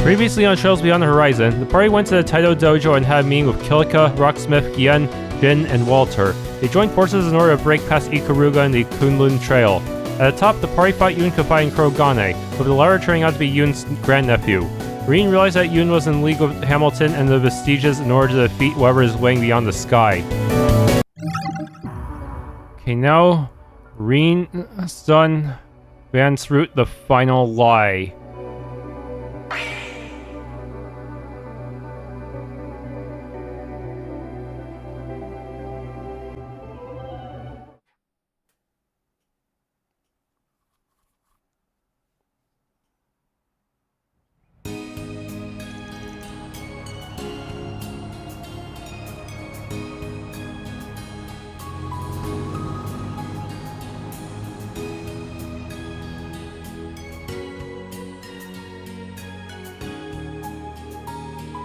Previously on Trails Beyond the Horizon, the party went to the Taito Dojo and had a meeting with Kilika, Rocksmith, Gien, Shin, and Walter. They joined forces in order to break past Ikaruga and the Kunlun Trail. At the top, the party fought Yun Kafai and Kurogane, with the latter turning out to be Yun's grandnephew. Rean realized that Yun was in league with Hamilton and the Vestiges in order to defeat whoever is weighing beyond the sky. Okay, now Rean's son Van's root the final lie.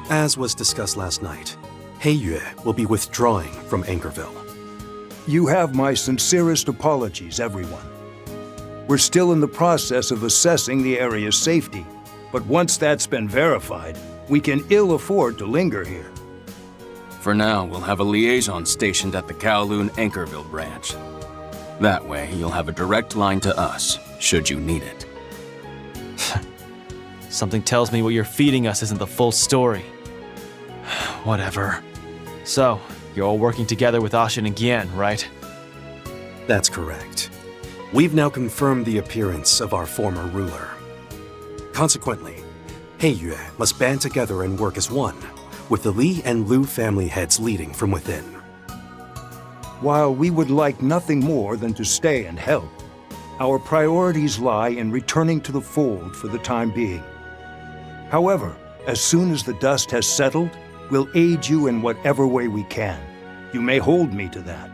As was discussed last night, Heiyue will be withdrawing from Anchorville. You have my sincerest apologies, everyone. We're still in the process of assessing the area's safety, but once that's been verified, we can ill afford to linger here. For now, we'll have a liaison stationed at the Kowloon Anchorville branch. That way, you'll have a direct line to us, should you need it. Something tells me what you're feeding us isn't the full story. Whatever. So, you're all working together with Ashen and Gien, right? That's correct. We've now confirmed the appearance of our former ruler. Consequently, Heiyue must band together and work as one, with the Li and Lu family heads leading from within. While we would like nothing more than to stay and help, our priorities lie in returning to the fold for the time being. However, as soon as the dust has settled, we'll aid you in whatever way we can. You may hold me to that.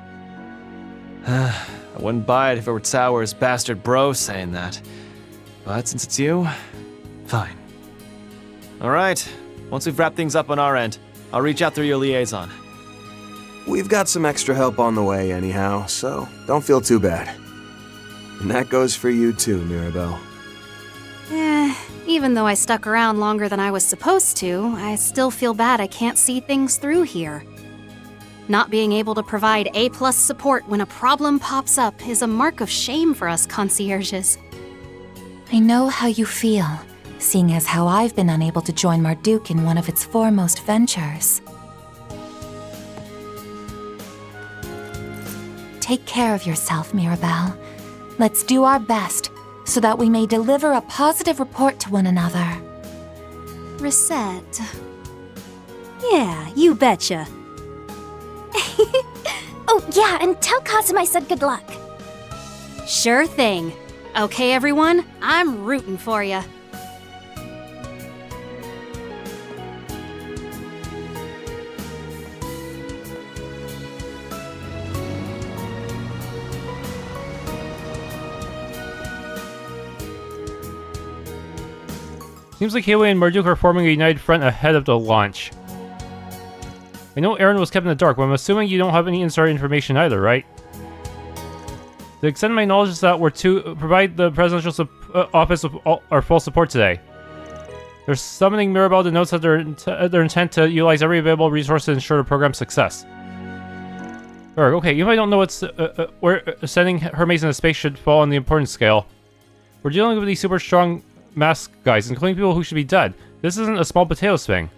I wouldn't buy it if it were Tower's bastard bro saying that. But since it's you, fine. Alright, once we've wrapped things up on our end, I'll reach out through your liaison. We've got some extra help on the way anyhow, so don't feel too bad. And that goes for you too, Mirabelle. Even though I stuck around longer than I was supposed to, I still feel bad I can't see things through here. Not being able to provide A+ support when a problem pops up is a mark of shame for us concierges. I know how you feel, seeing as how I've been unable to join Marduk in one of its foremost ventures. Take care of yourself, Mirabelle. Let's do our best, so that we may deliver a positive report to one another. Reset. Yeah, you betcha. Oh, yeah, and tell Kazuma I said good luck. Sure thing. Okay, everyone, I'm rooting for ya. Seems like Heiyue and Marduk are forming a united front ahead of the launch. I know Aaron was kept in the dark, but I'm assuming you don't have any inside information either, right? The extent of my knowledge is that we're to provide the presidential office with our full support today. They're summoning Mirabelle to notes that their intent to utilize every available resource to ensure the program's success. Alright, okay, you might don't know what's where sending Hermes into space should fall on the importance scale. We're dealing with these super strong mask guys, including people who should be dead. This isn't a small potato swing.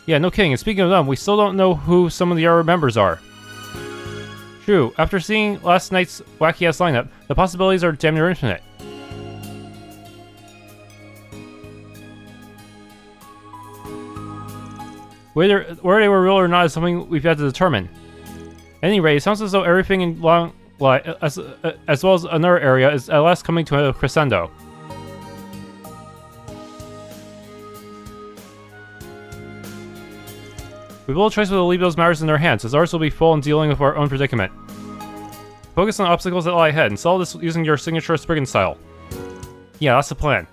Yeah, no kidding. And speaking of them, we still don't know who some of the other members are. True, after seeing last night's wacky-ass lineup, the possibilities are damn near infinite. Whether they were real or not is something we've had to determine. At any rate, it sounds as though everything in Long as well as another area is at last coming to a crescendo. We will choice to leave those matters in their hands, as ours will be full in dealing with our own predicament. Focus on obstacles that lie ahead, and solve this using your signature Spriggan style. Yeah, that's the plan.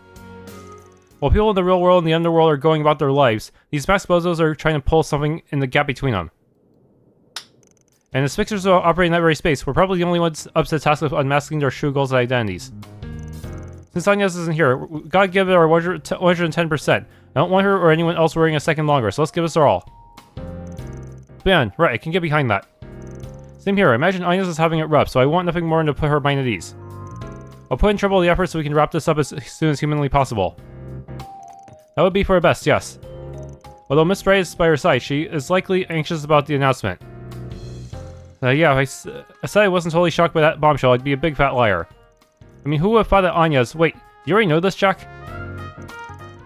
While people in the real world and the underworld are going about their lives, these masked bozos are trying to pull something in the gap between them. And as fixers who operate in that very space, we're probably the only ones up to the task of unmasking their true goals and identities. Since Agnes isn't here, we gotta give it our 110%. I don't want her or anyone else worrying a second longer, so let's give us our all. Man, right, I can get behind that. Same here, I imagine Agnes is having it rough, so I want nothing more than to put her mind at ease. I'll put in trouble the effort so we can wrap this up as soon as humanly possible. That would be for her best, yes. Although Miss Bray is by her side, she is likely anxious about the announcement. Yeah, if I said I wasn't totally shocked by that bombshell, I'd be a big fat liar. I mean, who would have thought that Agnes... Wait, do you already know this, Jack?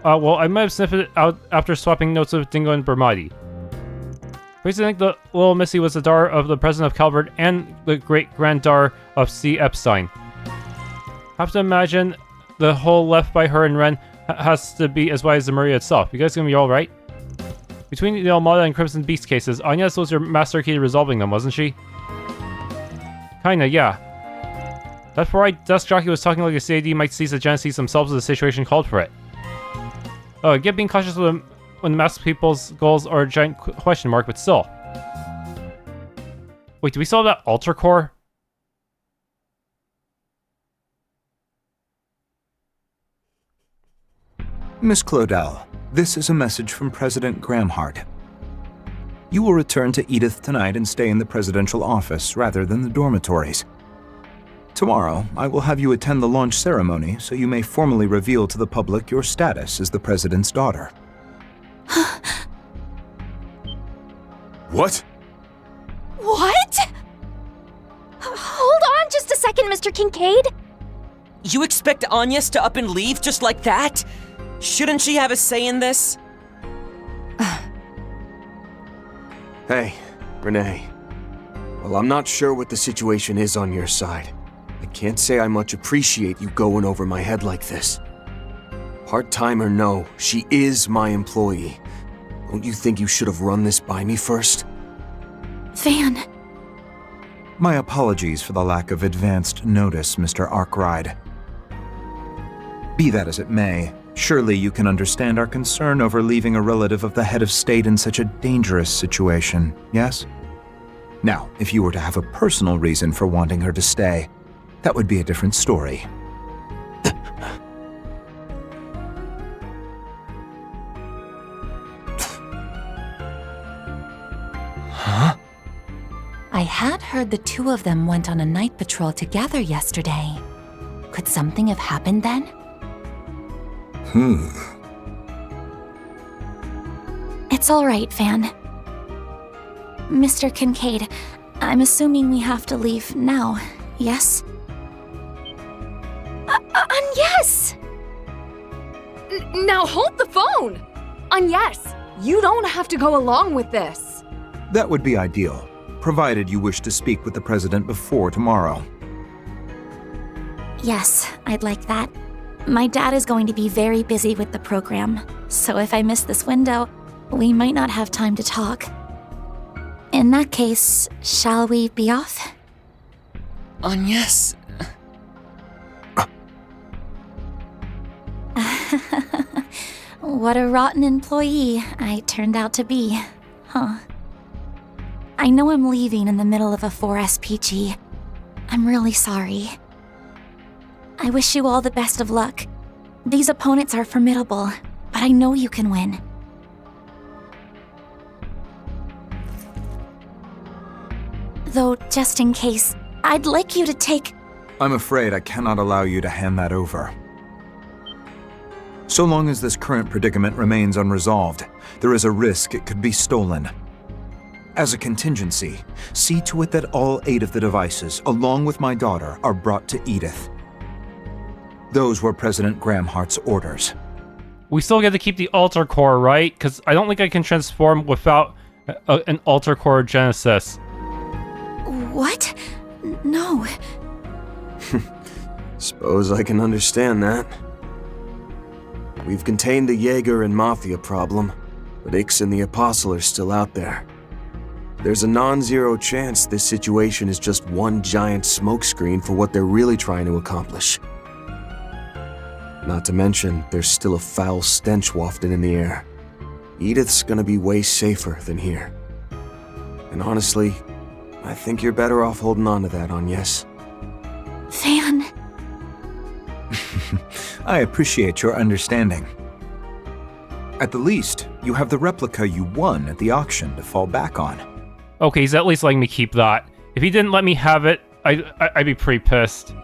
Well, I might have sniffed it out after swapping notes with Dingo and Bermati. I used to think the little Missy was the daughter of the president of Calvard and the great-granddaughter of C. Epstein. Have to imagine the hole left by her and Renne has to be as wide as the Maria itself. You guys gonna be alright? Between the Almada and Crimson Beast cases, Agnes was your master key to resolving them, wasn't she? Kinda, yeah. That four-eyed desk jockey was talking like a CAD might seize the Genesis themselves as the situation called for it. Oh, I get being cautious when the masked people's goals are a giant question mark, but still. Wait, do we still have that altar core? Miss Claudel, this is a message from President Gramhart. You will return to Edith tonight and stay in the presidential office rather than the dormitories. Tomorrow, I will have you attend the launch ceremony so you may formally reveal to the public your status as the president's daughter. What? What? Hold on just a second, Mr. Kincaid. You expect Agnes to up and leave just like that? Shouldn't she have a say in this? Hey, Renne. Well, I'm not sure what the situation is on your side. I can't say I much appreciate you going over my head like this. Part-time or no, she is my employee. Don't you think you should have run this by me first? Van. My apologies for the lack of advanced notice, Mr. Arkride. Be that as it may, surely you can understand our concern over leaving a relative of the head of state in such a dangerous situation, yes? Now, if you were to have a personal reason for wanting her to stay, that would be a different story. Huh? I had heard the two of them went on a night patrol together yesterday. Could something have happened then? It's all right, Van. Mr. Kincaid, I'm assuming we have to leave now, yes? Yes! Now hold the phone! Yes, you don't have to go along with this. That would be ideal, provided you wish to speak with the president before tomorrow. Yes, I'd like that. My dad is going to be very busy with the program, so if I miss this window, we might not have time to talk. In that case, shall we be off? Agnes. What a rotten employee I turned out to be, huh? I know I'm leaving in the middle of a 4SPG. I'm really sorry. I wish you all the best of luck. These opponents are formidable, but I know you can win. Though, just in case, I'd like you to take... I'm afraid I cannot allow you to hand that over. So long as this current predicament remains unresolved, there is a risk it could be stolen. As a contingency, see to it that all 8 of the devices, along with my daughter, are brought to Edith. Those were President Gramhart's orders. We still get to keep the altar core, right? Because I don't think I can transform without an altar core genesis. What? No. Suppose I can understand that. We've contained the Jaeger and Mafia problem, but Ix and the Apostle are still out there. There's a non-zero chance this situation is just one giant smokescreen for what they're really trying to accomplish. Not to mention, there's still a foul stench wafted in the air. Edith's gonna be way safer than here. And honestly, I think you're better off holding on to that, Agnes. Van. I appreciate your understanding. At the least, you have the replica you won at the auction to fall back on. Okay, he's at least letting me keep that. If he didn't let me have it, I'd be pretty pissed.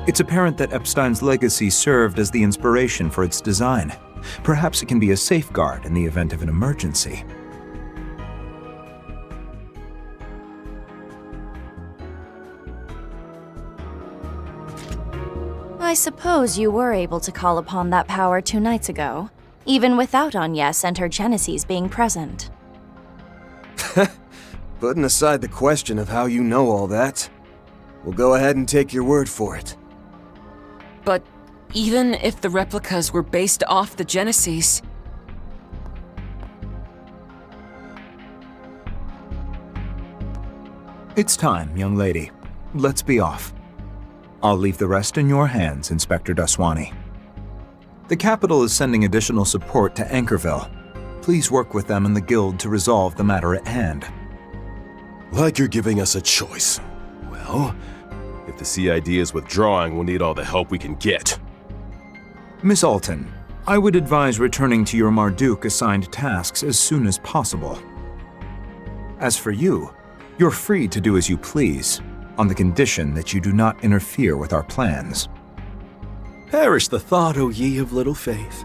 It's apparent that Epstein's legacy served as the inspiration for its design. Perhaps it can be a safeguard in the event of an emergency. I suppose you were able to call upon that power 2 nights ago, even without Agnes and her Genesis being present. Putting aside the question of how you know all that, we'll go ahead and take your word for it. But even if the replicas were based off the Genesis... It's time, young lady. Let's be off. I'll leave the rest in your hands, Inspector Daswani. The capital is sending additional support to Anchorville. Please work with them and the guild to resolve the matter at hand. Like you're giving us a choice. Well, if the CID is withdrawing, we'll need all the help we can get. Miss Alton, I would advise returning to your Marduk-assigned tasks as soon as possible. As for you, you're free to do as you please, on the condition that you do not interfere with our plans. Perish the thought, O ye of little faith.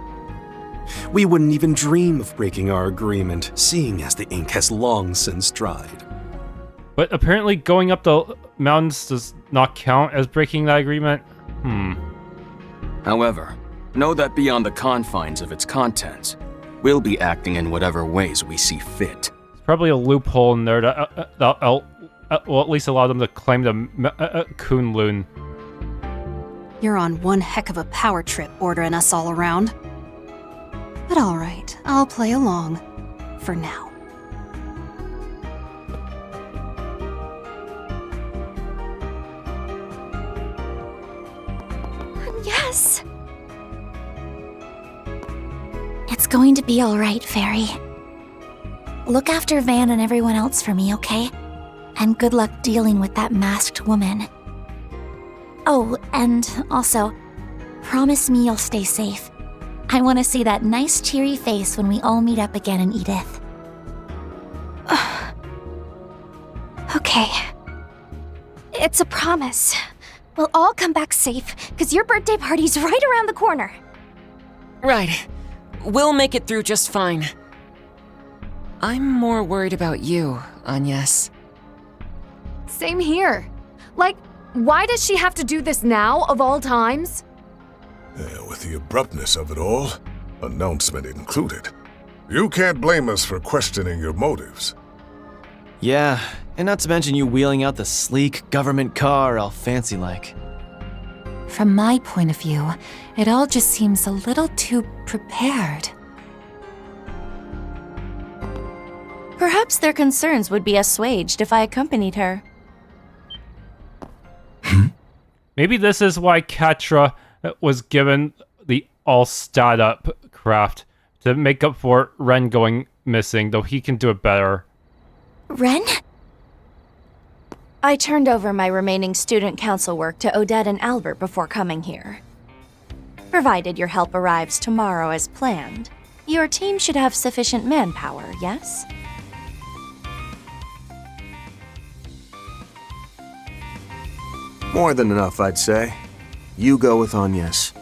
We wouldn't even dream of breaking our agreement, seeing as the ink has long since dried. But apparently going up the mountains does not count as breaking that agreement? However, know that beyond the confines of its contents, we'll be acting in whatever ways we see fit. There's probably a loophole in there that will at least allow them to claim the Kunlun. You're on one heck of a power trip ordering us all around. But alright, I'll play along. For now. Yes! It's going to be alright, Fairy. Look after Van and everyone else for me, okay? And good luck dealing with that masked woman. Oh, and also, promise me you'll stay safe. I want to see that nice cheery face when we all meet up again in Edith. Okay. It's a promise. We'll all come back safe, because your birthday party's right around the corner. Right. We'll make it through just fine. I'm more worried about you, Agnes. Same here. Like, why does she have to do this now, of all times? With the abruptness of it all, announcement included. You can't blame us for questioning your motives. Yeah, and not to mention you wheeling out the sleek government car all fancy-like. From my point of view, it all just seems a little too prepared. Perhaps their concerns would be assuaged if I accompanied her. Maybe this is why Katra was given the all-stat-up craft to make up for Ren going missing, though he can do it better. Ren? I turned over my remaining student council work to Odette and Albert before coming here. Provided your help arrives tomorrow as planned, your team should have sufficient manpower, yes? More than enough, I'd say. You go with Agnes.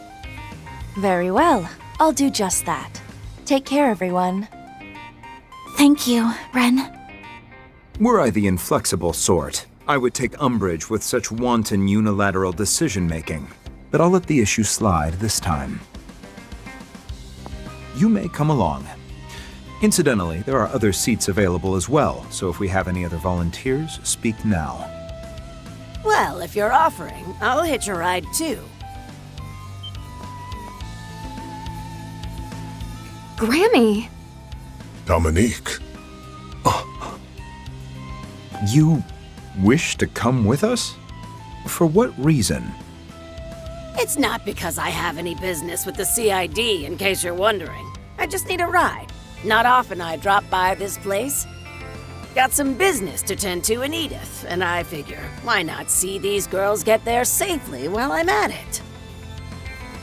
Very well. I'll do just that. Take care, everyone. Thank you, Ren. Were I the inflexible sort, I would take umbrage with such wanton unilateral decision-making, but I'll let the issue slide this time. You may come along. Incidentally, there are other seats available as well, so if we have any other volunteers, speak now. Well, if you're offering, I'll hitch a ride too. Grammy! Dominique. You wish to come with us? For what reason? It's not because I have any business with the CID, in case you're wondering. I just need a ride. Not often I drop by this place. Got some business to tend to in Edith, and I figure, why not see these girls get there safely while I'm at it?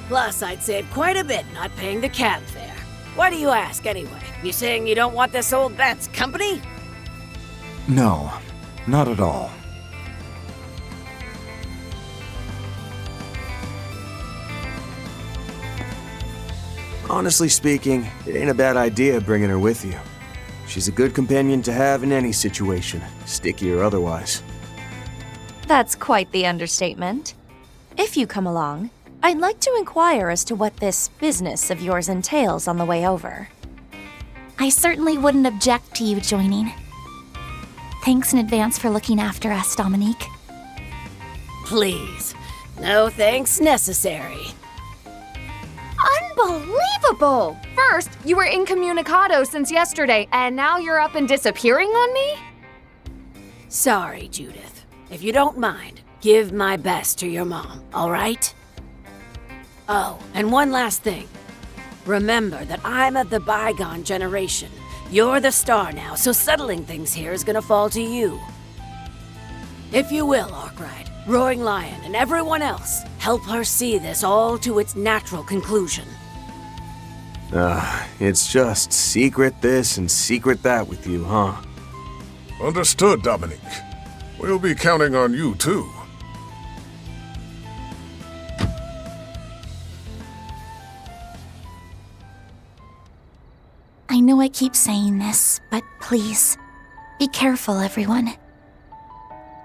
Plus, I'd save quite a bit not paying the cab fare. Why do you ask, anyway? You saying you don't want this old bat's company? No, not at all. Honestly speaking, it ain't a bad idea bringing her with you. She's a good companion to have in any situation, sticky or otherwise. That's quite the understatement. If you come along, I'd like to inquire as to what this business of yours entails on the way over. I certainly wouldn't object to you joining. Thanks in advance for looking after us, Dominique. Please. No thanks necessary. Unbelievable! First, you were incommunicado since yesterday, and now you're up and disappearing on me? Sorry, Judith. If you don't mind, give my best to your mom, all right? Oh, and one last thing. Remember that I'm of the bygone generation. You're the star now, so settling things here is gonna fall to you. If you will, Arkride, Roaring Lion, and everyone else, help her see this all to its natural conclusion. It's just secret this and secret that with you, huh? Understood, Dominique. We'll be counting on you, too. I know I keep saying this, but please, be careful, everyone.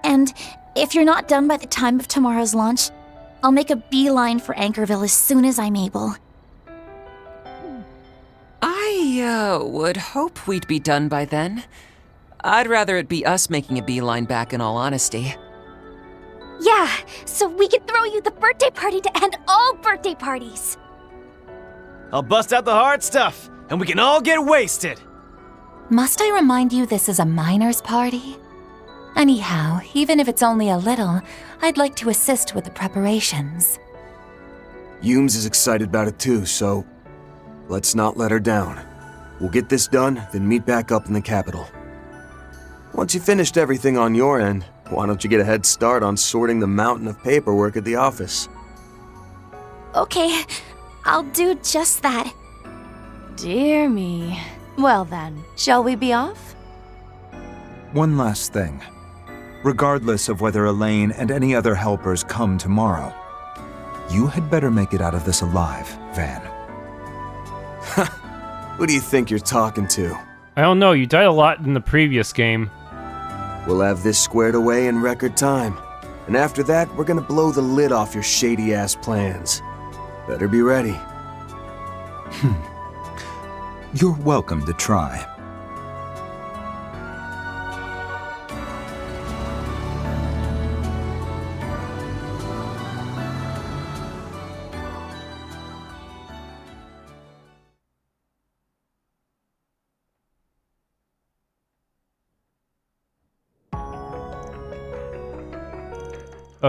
And if you're not done by the time of tomorrow's launch, I'll make a beeline for Anchorville as soon as I'm able. I would hope we'd be done by then. I'd rather it be us making a beeline back, in all honesty. Yeah, so we can throw you the birthday party to end all birthday parties. I'll bust out the hard stuff, and we can all get wasted. Must I remind you this is a minor's party? Anyhow, even if it's only a little, I'd like to assist with the preparations. Yumes is excited about it too, so let's not let her down. We'll get this done, then meet back up in the capital. Once you finished everything on your end, why don't you get a head start on sorting the mountain of paperwork at the office? Okay, I'll do just that. Dear me. Well then, shall we be off? One last thing. Regardless of whether Elaine and any other helpers come tomorrow, you had better make it out of this alive, Van. Who do you think you're talking to? I don't know, you died a lot in the previous game. We'll have this squared away in record time. And after that, we're gonna blow the lid off your shady-ass plans. Better be ready. You're welcome to try.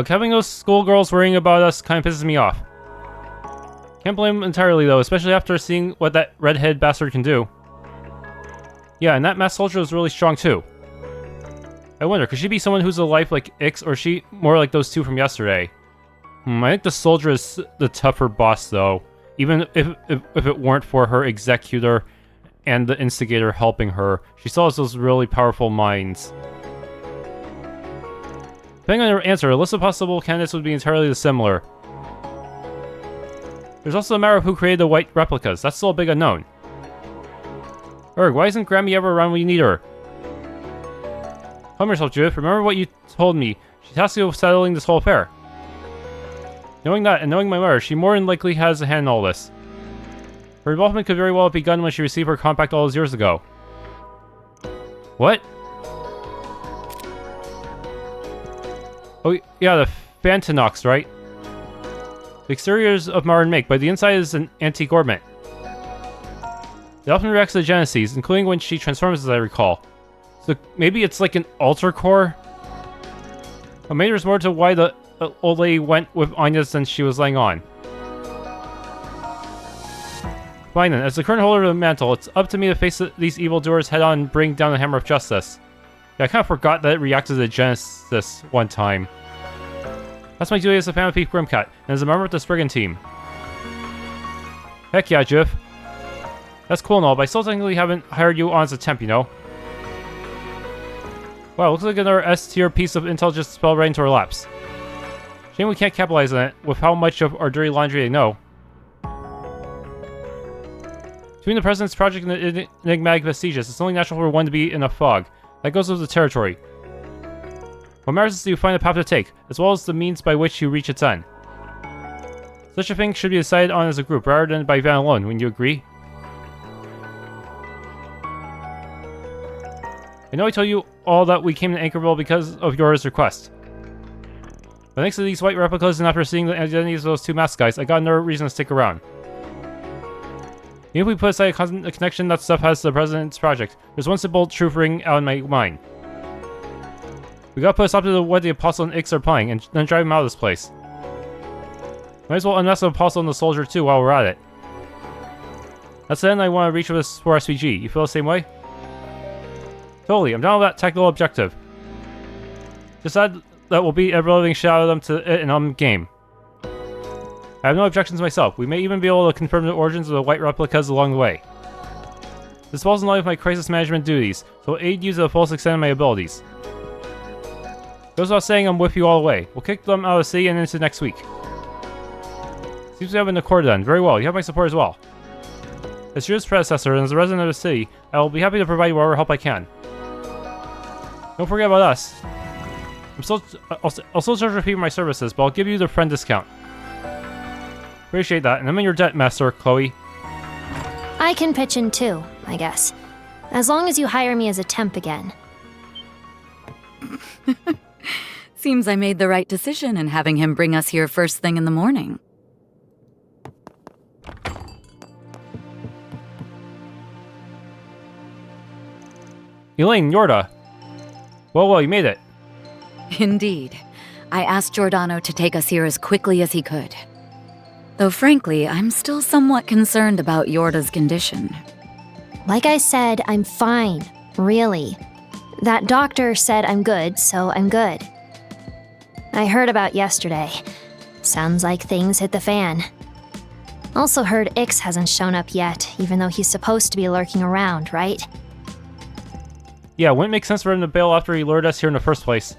Having those schoolgirls worrying about us kind of pisses me off. Can't blame him entirely though, especially after seeing what that redhead bastard can do. Yeah, and that masked soldier is really strong too. I wonder, could she be someone who's alive like Ix, or is she more like those two from yesterday? I think the soldier is the tougher boss though, even if it weren't for her executor and the instigator helping her. She still has those really powerful minds. Depending on your answer, a list of possible candidates would be entirely similar. There's also a matter of who created the white replicas. That's still a big unknown. Erg, why isn't Grammy ever around when you need her? Calm yourself, Judith. Remember what you told me. She tasked you with settling this whole affair. Knowing that, and knowing my mother, she more than likely has a hand in all this. Her involvement could very well have begun when she received her compact all those years ago. What? Oh, yeah, the Phantinox, right? The exterior is of modern make, but the inside is an antique ornament. It often reacts to the Genesis, including when she transforms, as I recall. So maybe it's like an altar core? But maybe there's more to why the old lady went with Agnes than she was laying on. Fine then, as the current holder of the mantle, it's up to me to face these evildoers head on and bring down the hammer of justice. Yeah, I kind of forgot that it reacted to the Genesis one time. That's my duty as a fan of Peak Grimcat, and as a member of the Spriggan team. Heck yeah, Jiff. That's cool and all, but I still technically haven't hired you on as a temp, you know? Wow, looks like another S-tier piece of intel just fell right into our laps. Shame we can't capitalize on it with how much of our dirty laundry they know. Between the President's project and the enigmatic vestiges, it's only natural for one to be in a fog. That goes with the territory. What matters is that you find a path to take, as well as the means by which you reach its end. Such a thing should be decided on as a group, rather than by Van alone. Wouldn't you agree? I know I told you all that we came to Anchorville because of Jorda's request. But thanks to these white replicas and after seeing the identities of those two masked guys, I got another reason to stick around. Even if we put aside a connection that stuff has to the President's project, there's one simple truth ringing out in my mind. We gotta put a stop to what the Apostle and Ix are playing, and then drive them out of this place. Might as well unmask the Apostle and the Soldier too while we're at it. That's the end I want to reach with this 4SVG. You feel the same way? Totally, I'm down with that technical objective. Just add that will beat every living shit out of them to it and I'm game. I have no objections myself. We may even be able to confirm the origins of the white replicas along the way. This falls in line with my crisis management duties, so it'll aid you to the fullest extent of my abilities. Goes without saying I'm with you all the way. We'll kick them out of the city and into next week. Seems we have an accord then. Very well, you have my support as well. As Jorda's predecessor and as a resident of the city, I will be happy to provide you whatever help I can. Don't forget about us. I'll still charge for my services, but I'll give you the friend discount. Appreciate that, and I'm in your debt, Master Chloe. I can pitch in too, I guess. As long as you hire me as a temp again. Seems I made the right decision in having him bring us here first thing in the morning. Elaine, Jorda. Well, you made it. Indeed. I asked Giordano to take us here as quickly as he could. Though frankly, I'm still somewhat concerned about Jorda's condition. Like I said, I'm fine. Really. That doctor said I'm good, so I'm good. I heard about yesterday. Sounds like things hit the fan. Also heard Ix hasn't shown up yet, even though he's supposed to be lurking around, right? Yeah, it wouldn't make sense for him to bail after he lured us here in the first place.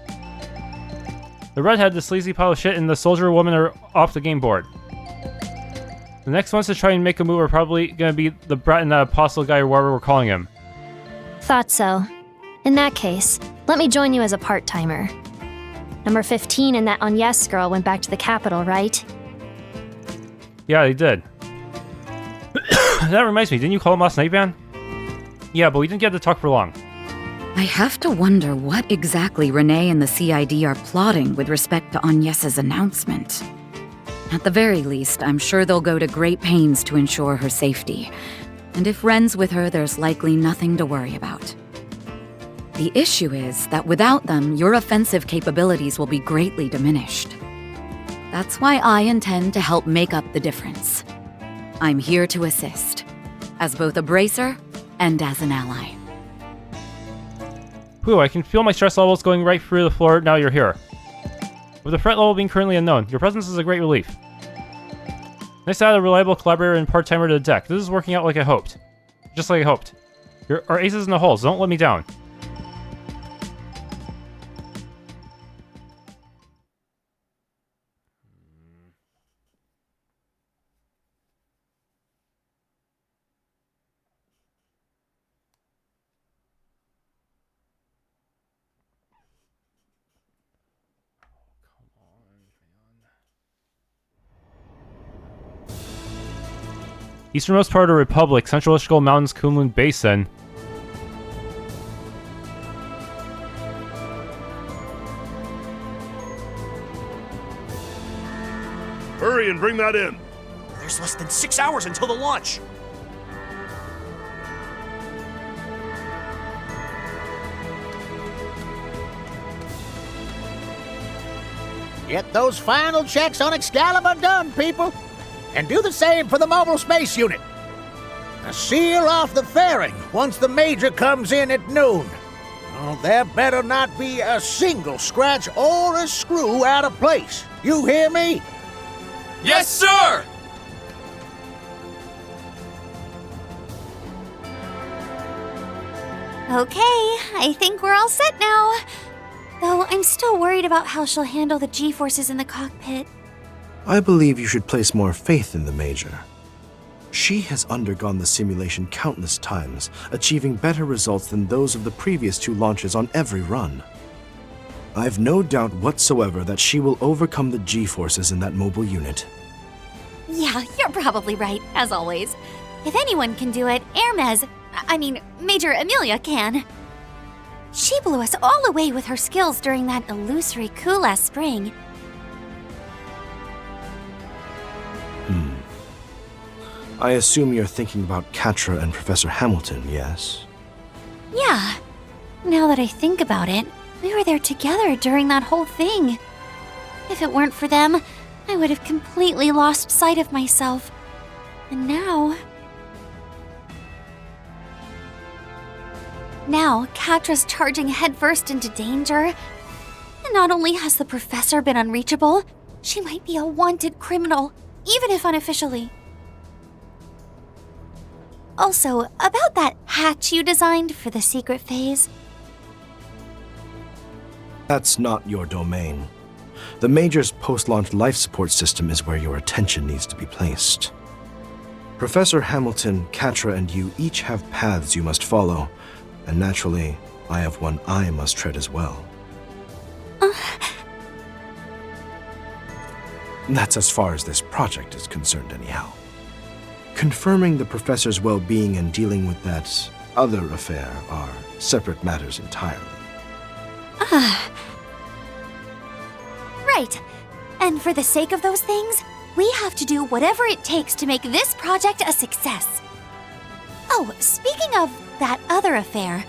The redhead, the sleazy pile of shit, and the soldier woman are off the game board. The next ones to try and make a move are probably gonna be the brat and that apostle guy or whatever we're calling him. Thought so. In that case, let me join you as a part-timer. Number 15 and that Agnes girl went back to the capital, right? Yeah, they did. That reminds me, didn't you call him last night, Van? Yeah, but we didn't get to talk for long. I have to wonder what exactly Renne and the CID are plotting with respect to Agnes's announcement. At the very least, I'm sure they'll go to great pains to ensure her safety. And if Ren's with her, there's likely nothing to worry about. The issue is that without them, your offensive capabilities will be greatly diminished. That's why I intend to help make up the difference. I'm here to assist, as both a bracer and as an ally. Whew, I can feel my stress levels going right through the floor now you're here. With the threat level being currently unknown, your presence is a great relief. Nice to add a reliable collaborator and part-timer to the deck. This is working out like I hoped. Just like I hoped. Our aces in the holes, don't let me down. Easternmost part of the Republic, Central Ishgal Mountains, Kunlun Basin. Hurry and bring that in. There's less than 6 hours until the launch. Get those final checks on Excalibur done, people. And do the same for the mobile space unit. Now seal off the fairing once the Major comes in at noon. Oh, there better not be a single scratch or a screw out of place. You hear me? Yes, sir! Okay, I think we're all set now. Though I'm still worried about how she'll handle the G-forces in the cockpit. I believe you should place more faith in the Major. She has undergone the simulation countless times, achieving better results than those of the previous 2 launches on every run. I've no doubt whatsoever that she will overcome the G-forces in that mobile unit. Yeah, you're probably right, as always. If anyone can do it, Major Amelia can. She blew us all away with her skills during that illusory coup last spring. I assume you're thinking about Catra and Professor Hamilton, yes? Yeah. Now that I think about it, we were there together during that whole thing. If it weren't for them, I would have completely lost sight of myself. And now Catra's charging headfirst into danger. And not only has the professor been unreachable, she might be a wanted criminal, even if unofficially. Also, about that hatch you designed for the secret phase. That's not your domain. The Major's post-launch life support system is where your attention needs to be placed. Professor Hamilton, Catra, and you each have paths you must follow, and naturally, I have one I must tread as well. That's as far as this project is concerned, anyhow. Confirming the professor's well-being and dealing with that other affair are separate matters entirely. Right. And for the sake of those things, we have to do whatever it takes to make this project a success. Oh, speaking of that other affair,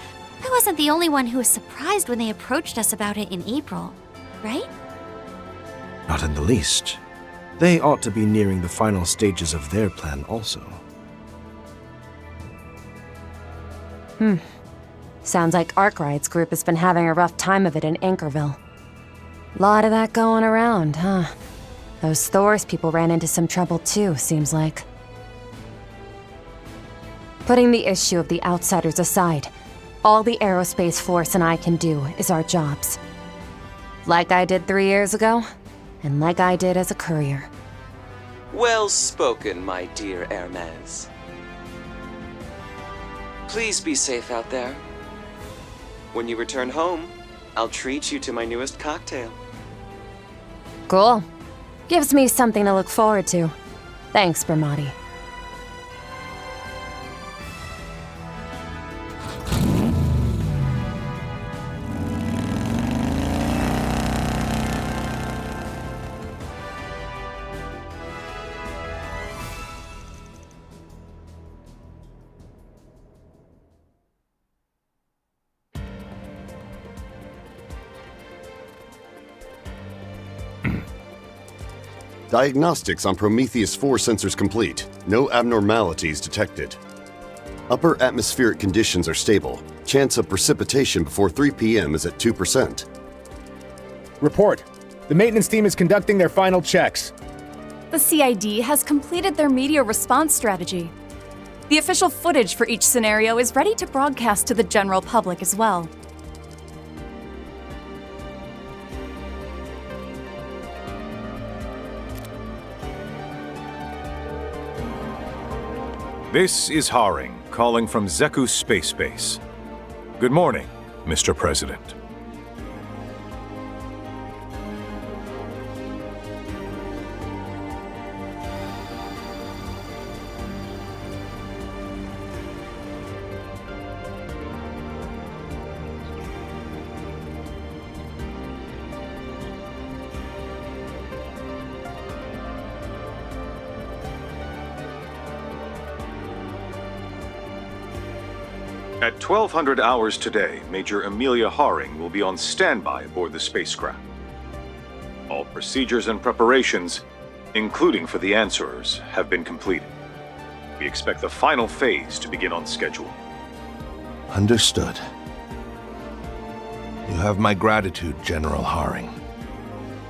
I wasn't the only one who was surprised when they approached us about it in April, right? Not in the least. They ought to be nearing the final stages of their plan also. Sounds like Arkride's group has been having a rough time of it in Anchorville. Lot of that going around, huh? Those Thors people ran into some trouble too, seems like. Putting the issue of the outsiders aside, all the aerospace force and I can do is our jobs. Like I did 3 years ago, and like I did as a courier. Well spoken, my dear Hermes. Please be safe out there. When you return home, I'll treat you to my newest cocktail. Cool. Gives me something to look forward to. Thanks, Bramati. Diagnostics on Prometheus 4 sensors complete. No abnormalities detected. Upper atmospheric conditions are stable. Chance of precipitation before 3 p.m. is at 2%. Report. The maintenance team is conducting their final checks. The CID has completed their media response strategy. The official footage for each scenario is ready to broadcast to the general public as well. This is Haring, calling from Zeku Space Base. Good morning, Mr. President. At 1200 hours today, Major Amelia Haring will be on standby aboard the spacecraft. All procedures and preparations, including for the answerers, have been completed. We expect the final phase to begin on schedule. Understood. You have my gratitude, General Haring.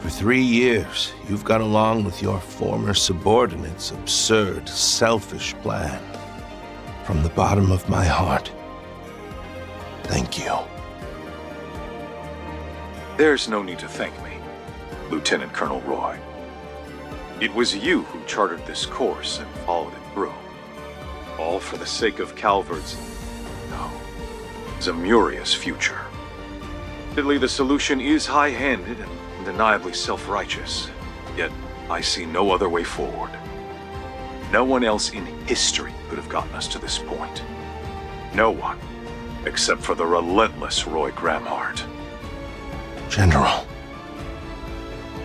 For 3 years, you've gone along with your former subordinate's absurd, selfish plan. From the bottom of my heart, Thank you. There's no need to thank me, Lieutenant Colonel Roy. It was you who charted this course and followed it through. All for the sake of Calvard's, no, Zemuria's future. Admittedly, the solution is high-handed and undeniably self-righteous, yet I see no other way forward. No one else in history could have gotten us to this point. No one, except for the relentless Roy Gramhart. General.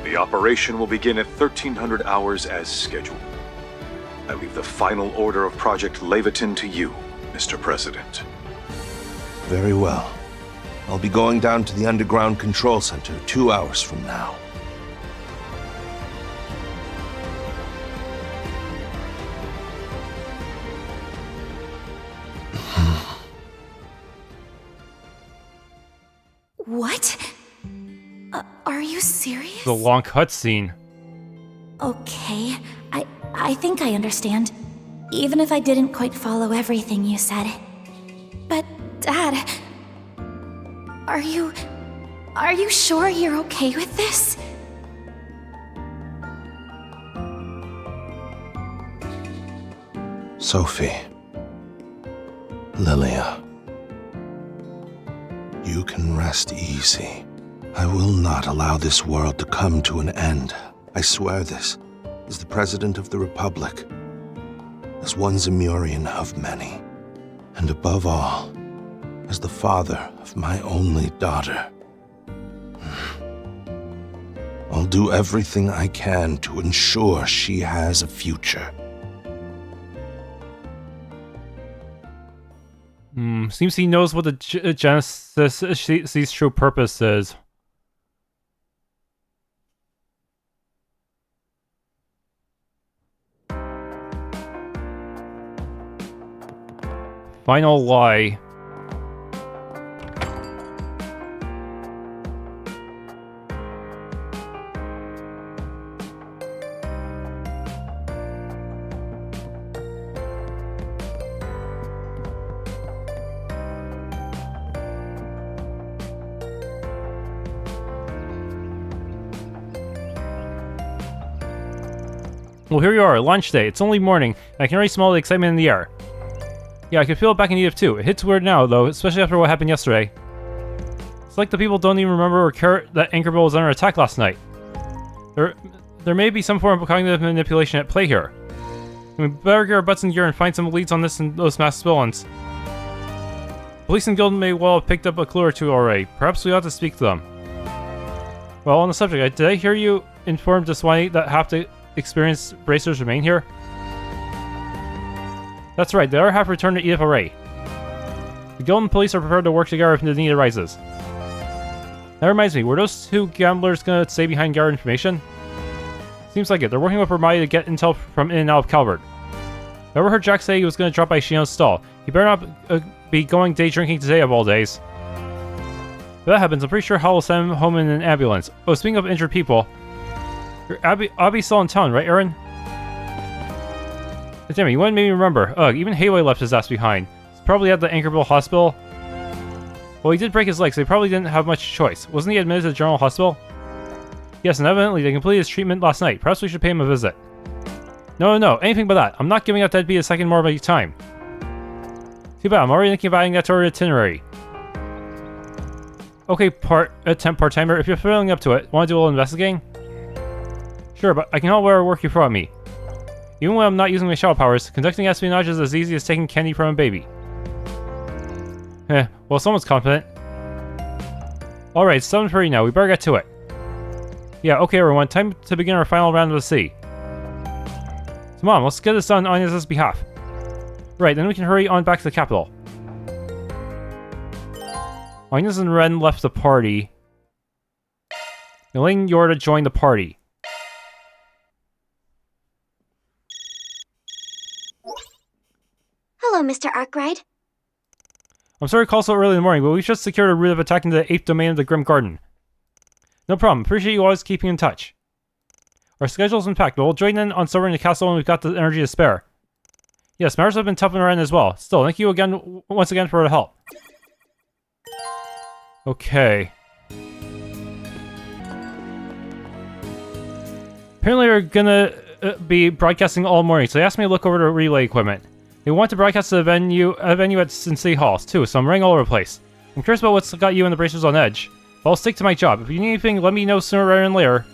The operation will begin at 1300 hours as scheduled. I leave the final order of Project Leviathan to you, Mr. President. Very well. I'll be going down to the underground control center 2 hours from now. What? Are you serious? The long cutscene. Okay, I think I understand. Even if I didn't quite follow everything you said. But, Dad... Are you sure you're okay with this? Sophie. Lilia. You can rest easy. I will not allow this world to come to an end. I swear this, as the President of the Republic, as one Zemurian of many, and above all, as the father of my only daughter. I'll do everything I can to ensure she has a future. Seems he knows what the Genesis's true purpose is. Final lie. Well, here you are, lunch day. It's only morning, and I can already smell the excitement in the air. Yeah, I can feel it back in Edith too. It hits weird now, though, especially after what happened yesterday. It's like the people don't even remember or care that Anchorville was under attack last night. There may be some form of cognitive manipulation at play here. We better get our butts in gear and find some leads on this and those masked villains. Police and Guild may well have picked up a clue or two already. Perhaps we ought to speak to them. Well, on the subject, did I hear you inform Deswani that half the experienced bracers remain here? That's right, the other half returned to Edith already. The Guild and police are prepared to work together if the need arises. That reminds me, were those two gamblers gonna stay behind guard information? Seems like it. They're working with Hermione to get intel from in and out of Calvard. I overheard Jack say he was gonna drop by Shion's stall. He better not be going day drinking today of all days. If that happens, I'm pretty sure Hal will send him home in an ambulance. Oh, speaking of injured people, Abby's still in town, right, Aaron? Damn it, you wouldn't make me remember. Ugh, even Hayway left his ass behind. He's probably at the Anchorville hospital. Well, he did break his leg, so he probably didn't have much choice. Wasn't he admitted to the General Hospital? Yes, and evidently they completed his treatment last night. Perhaps we should pay him a visit. No, anything but that. I'm not giving up deadbeat a second more of my time. Too bad, I'm already thinking about adding that to our itinerary. Okay, part-timer, if you're feeling up to it, want to do a little investigating? Sure, but I can help where work you throw at me. Even when I'm not using my shadow powers, conducting espionage is as easy as taking candy from a baby. Well, someone's confident. Alright, it's 7:30 now, we better get to it. Yeah, okay everyone, time to begin our final round of the sea. Come on, let's get this done on Agnes' behalf. Right, then we can hurry on back to the capital. Agnes and Renne left the party. Elaine and Jorda joined the party. Hello, Mr. Arkride. I'm sorry to call so early in the morning, but we've just secured a route of attack into the 8th domain of the Grim Garten. No problem, appreciate you always keeping in touch. Our schedule's been packed, but we'll join in on sobering the castle when we've got the energy to spare. Yes, matters have been tough on our end as well. Still, thank you again, once again for the help. Okay. Apparently they're gonna be broadcasting all morning, so they asked me to look over the relay equipment. They want to broadcast to the venue at City Halls, too, so I'm running all over the place. I'm curious about what's got you and the bracers on edge, but I'll stick to my job. If you need anything, let me know sooner rather than later.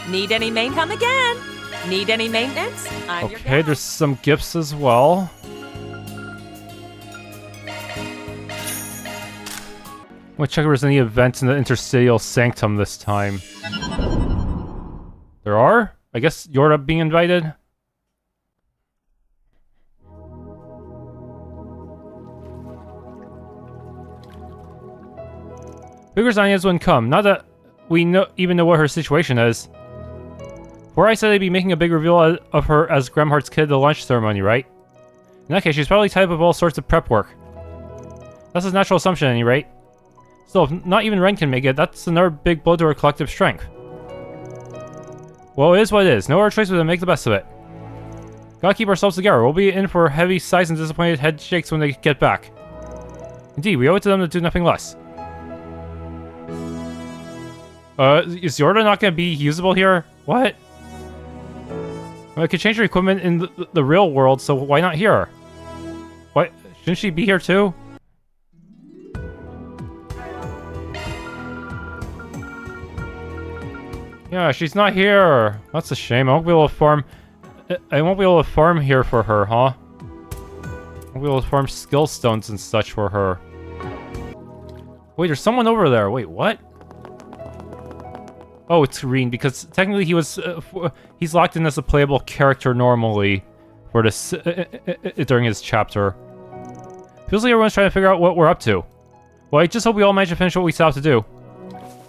Need any come again? Need any maintenance? I'm your Okay, there's some gifts as well. I'm gonna check if there's any events in the Interstitial Sanctum this time. There are? I guess Jorda being invited? Figures Anya's wouldn't come. Not that we even know what her situation is. Before I said they'd be making a big reveal of her as Gremhart's kid at the launch ceremony, right? In that case, she's probably tied up with all sorts of prep work. That's his natural assumption at any rate. Still, if not even Ren can make it, that's another big blow to her collective strength. Well, it is what it is. No other choice but to make the best of it. Gotta keep ourselves together. We'll be in for heavy sighs and disappointed head shakes when they get back. Indeed, we owe it to them to do nothing less. Is Jorda not gonna be usable here? What? Well, I could change her equipment in the real world, so why not here? What? Shouldn't she be here too? Yeah, she's not here. That's a shame. I won't be able to farm here for her, huh? I won't be able to farm skill stones and such for her. Wait, there's someone over there. Wait, what? Oh, it's Rean, because technically he's locked in as a playable character normally for this during his chapter. Feels like everyone's trying to figure out what we're up to. Well, I just hope we all manage to finish what we set out to do.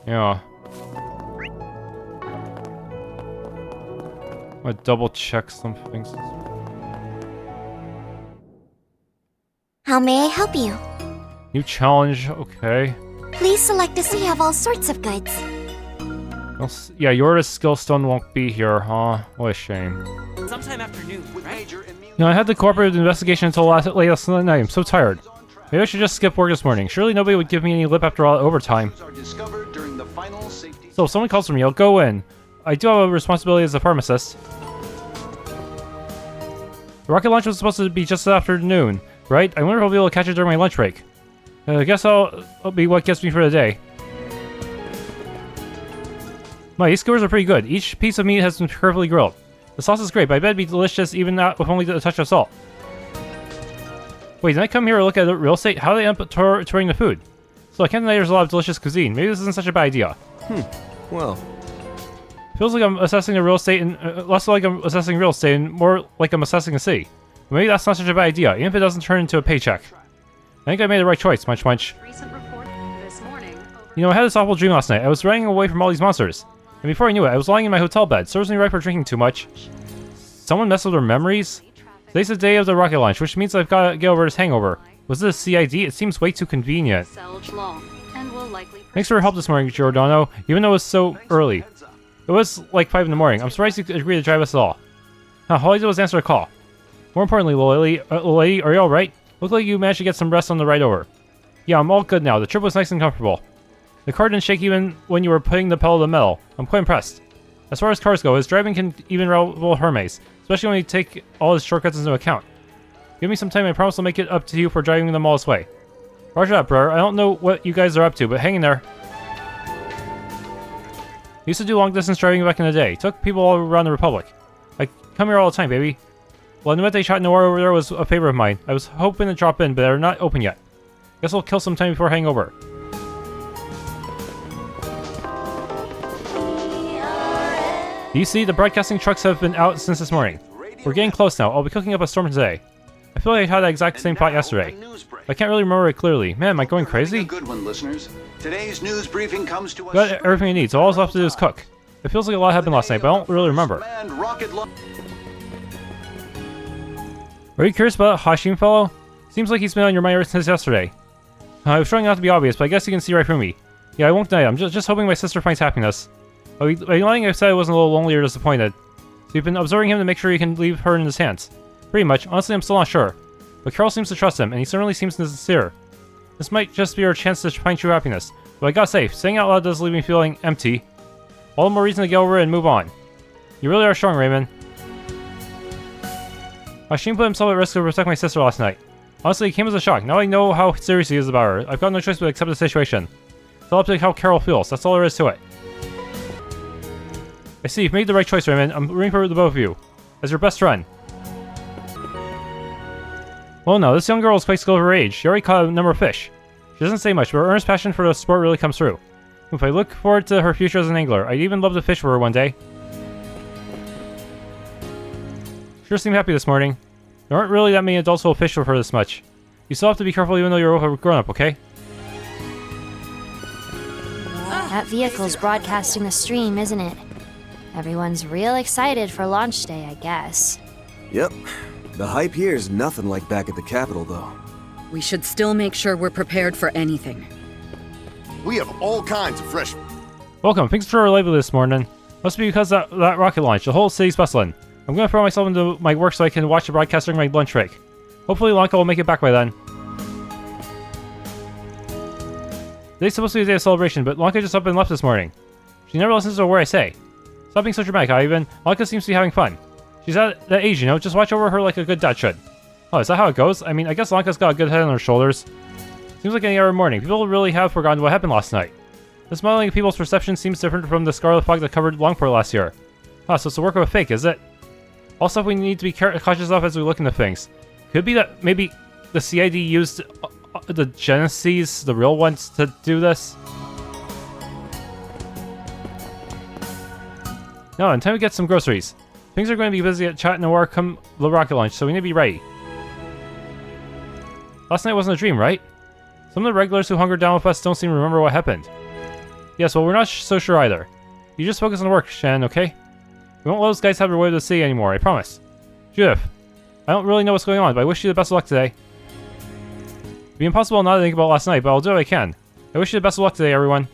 Yeah. I'm gonna double check some things. How may I help you? New challenge, okay. Please select a sea of all sorts of goods. Well, yeah, Jorda's skill stone won't be here, huh? What a shame. Sometime afternoon, right? I had to cooperate with the investigation until late last night. I'm so tired. Maybe I should just skip work this morning. Surely nobody would give me any lip after all that overtime. So if someone calls for me, I'll go in. I do have a responsibility as a pharmacist. The rocket launch was supposed to be just after noon, right? I wonder if I'll be able to catch it during my lunch break. I guess I'll be what gets me for the day. These skewers are pretty good. Each piece of meat has been carefully grilled. The sauce is great, but I bet it'd be delicious even with only a touch of salt. Wait, did I come here to look at the real estate? How do they end up touring the food? So I can't deny there's a lot of delicious cuisine. Maybe this isn't such a bad idea. Well. Feels like I'm assessing the real estate and less like I'm assessing real estate and more like I'm assessing a city. Maybe that's not such a bad idea, even if it doesn't turn into a paycheck. I think I made the right choice, Munch Munch. You know, I had this awful dream last night. I was running away from all these monsters. And before I knew it, I was lying in my hotel bed. Serves me right for drinking too much. Someone messed with their memories? Today's the day of the rocket launch, which means I've got to get over this hangover. Was this a CID? It seems way too convenient. Thanks for your help this morning, Giordano, even though it was so early. It was like 5 in the morning. I'm surprised you could agree to drive us at all. All I did was answer a call. More importantly, lady, are you alright? Look like you managed to get some rest on the ride over. Yeah, I'm all good now. The trip was nice and comfortable. The car didn't shake even when you were putting the pedal to the metal. I'm quite impressed. As far as cars go, his driving can even rival Hermes, especially when you take all his shortcuts into account. Give me some time, I promise I'll make it up to you for driving them all this way. Roger that, brother. I don't know what you guys are up to, but hang in there. I used to do long-distance driving back in the day. Took people all around the Republic. I come here all the time, baby. Well, the Nuete Shot Noir over there was a favorite of mine. I was hoping to drop in, but they're not open yet. Guess I'll kill some time before hangover. You see, the broadcasting trucks have been out since this morning. We're getting close now. I'll be cooking up a storm today. I feel like I had that exact same thought yesterday. I can't really remember it clearly. Man, am I going crazy? Good one, listeners. Today's news briefing comes to us. Got everything I need, so all I have to do is cook. It feels like a lot happened last night, but I don't really remember. Are you curious about Hashim fellow? Seems like he's been on your mind ever since yesterday. I was trying not to be obvious, but I guess you can see right through me. Yeah, I won't deny it. I'm just hoping my sister finds happiness. By lying, I said I wasn't a little lonely or disappointed. So you've been observing him to make sure you can leave her in his hands. Pretty much. Honestly, I'm still not sure. But Carol seems to trust him, and he certainly seems sincere. This might just be our chance to find true happiness. But I gotta say, saying out loud does leave me feeling empty. All the more reason to get over it and move on. You really are strong, Raymond. Shin put himself at risk to protect my sister last night. Honestly, it came as a shock. Now I know how serious he is about her. I've got no choice but to accept the situation. It's all up to how Carol feels. That's all there is to it. I see, you've made the right choice, Raymond. I'm rooting for the both of you. As your best friend. Well, no, this young girl is quite skilled for her age. She already caught a number of fish. She doesn't say much, but her earnest passion for the sport really comes through. If I look forward to her future as an angler, I'd even love to fish for her one day. Sure seemed happy this morning. There aren't really that many adults who will fish for her this much. You still have to be careful even though you're a grown-up, okay? That vehicle's broadcasting the stream, isn't it? Everyone's real excited for launch day, I guess. Yep. The hype here is nothing like back at the Capitol, though. We should still make sure we're prepared for anything. We have all kinds of fresh... Welcome, thanks for arriving this morning. Must be because that rocket launch, the whole city's bustling. I'm gonna throw myself into my work so I can watch the broadcast during my lunch break. Hopefully Lanka will make it back by then. Today's supposed to be a day of celebration, but Lanka just up and left this morning. She never listens to a word I say. Stop being so dramatic, Ivan. Lanka seems to be having fun. She's at that age, you know, just watch over her like a good dad should. Oh, is that how it goes? I mean, I guess Lanka's got a good head on her shoulders. Seems like any other morning. People really have forgotten what happened last night. This modeling of people's perception seems different from the scarlet fog that covered Longport last year. Ah, so it's the work of a fake, is it? All stuff we need to be cautious of as we look into things. Could be that maybe the CID used the Genesis, the real ones, to do this? No, in time to get some groceries. Things are going to be busy at Chat Noir come the rocket launch, so we need to be ready. Last night wasn't a dream, right? Some of the regulars who hungered down with us don't seem to remember what happened. Yes, well, we're not so sure either. You just focus on the work, Shan, okay? We won't let those guys have their way to the city anymore, I promise. Judith, I don't really know what's going on, but I wish you the best of luck today. It'd be impossible not to think about last night, but I'll do what I can. I wish you the best of luck today, everyone.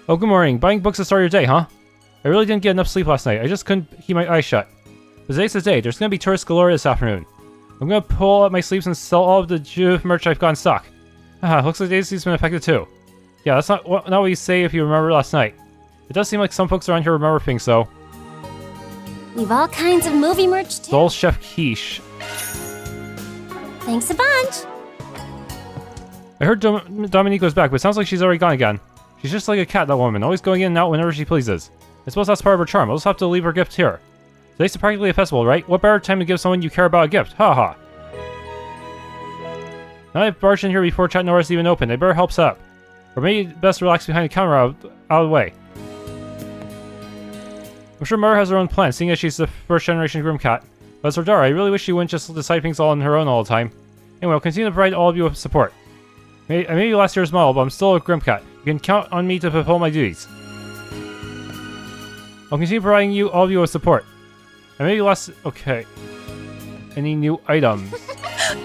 Oh, good morning. Buying books to start your day, huh? I really didn't get enough sleep last night. I just couldn't keep my eyes shut. But today's the day. There's gonna be tourists galore this afternoon. I'm gonna pull up my sleeves and sell all of the Judith merch I've got in stock. Haha, looks like Daisy's been affected too. Yeah, that's not what you say if you remember last night. It does seem like some folks around here remember things, though. We've all kinds of movie merch, too. Doll Chef Quiche. Thanks a bunch. I heard Dominique was back, but it sounds like she's already gone again. She's just like a cat, that woman, always going in and out whenever she pleases. I suppose that's part of her charm. I'll just have to leave her gift here. Today's practically a festival, right? What better time to give someone you care about a gift? Ha. Now I've barged in here before Chat Noir is even open. I better help set up. Or maybe best relax behind the counter out of the way. I'm sure Mara has her own plan, seeing as she's the first generation Grim Cat. But as for Dara, I really wish she wouldn't just decide things all on her own all the time. Anyway, I'll continue to provide all of you with support. I may be last year's model, but I'm still a Grim Cat. You can count on me to fulfill my duties. I'll continue providing all of you with support. I may be last... Okay. Any new items?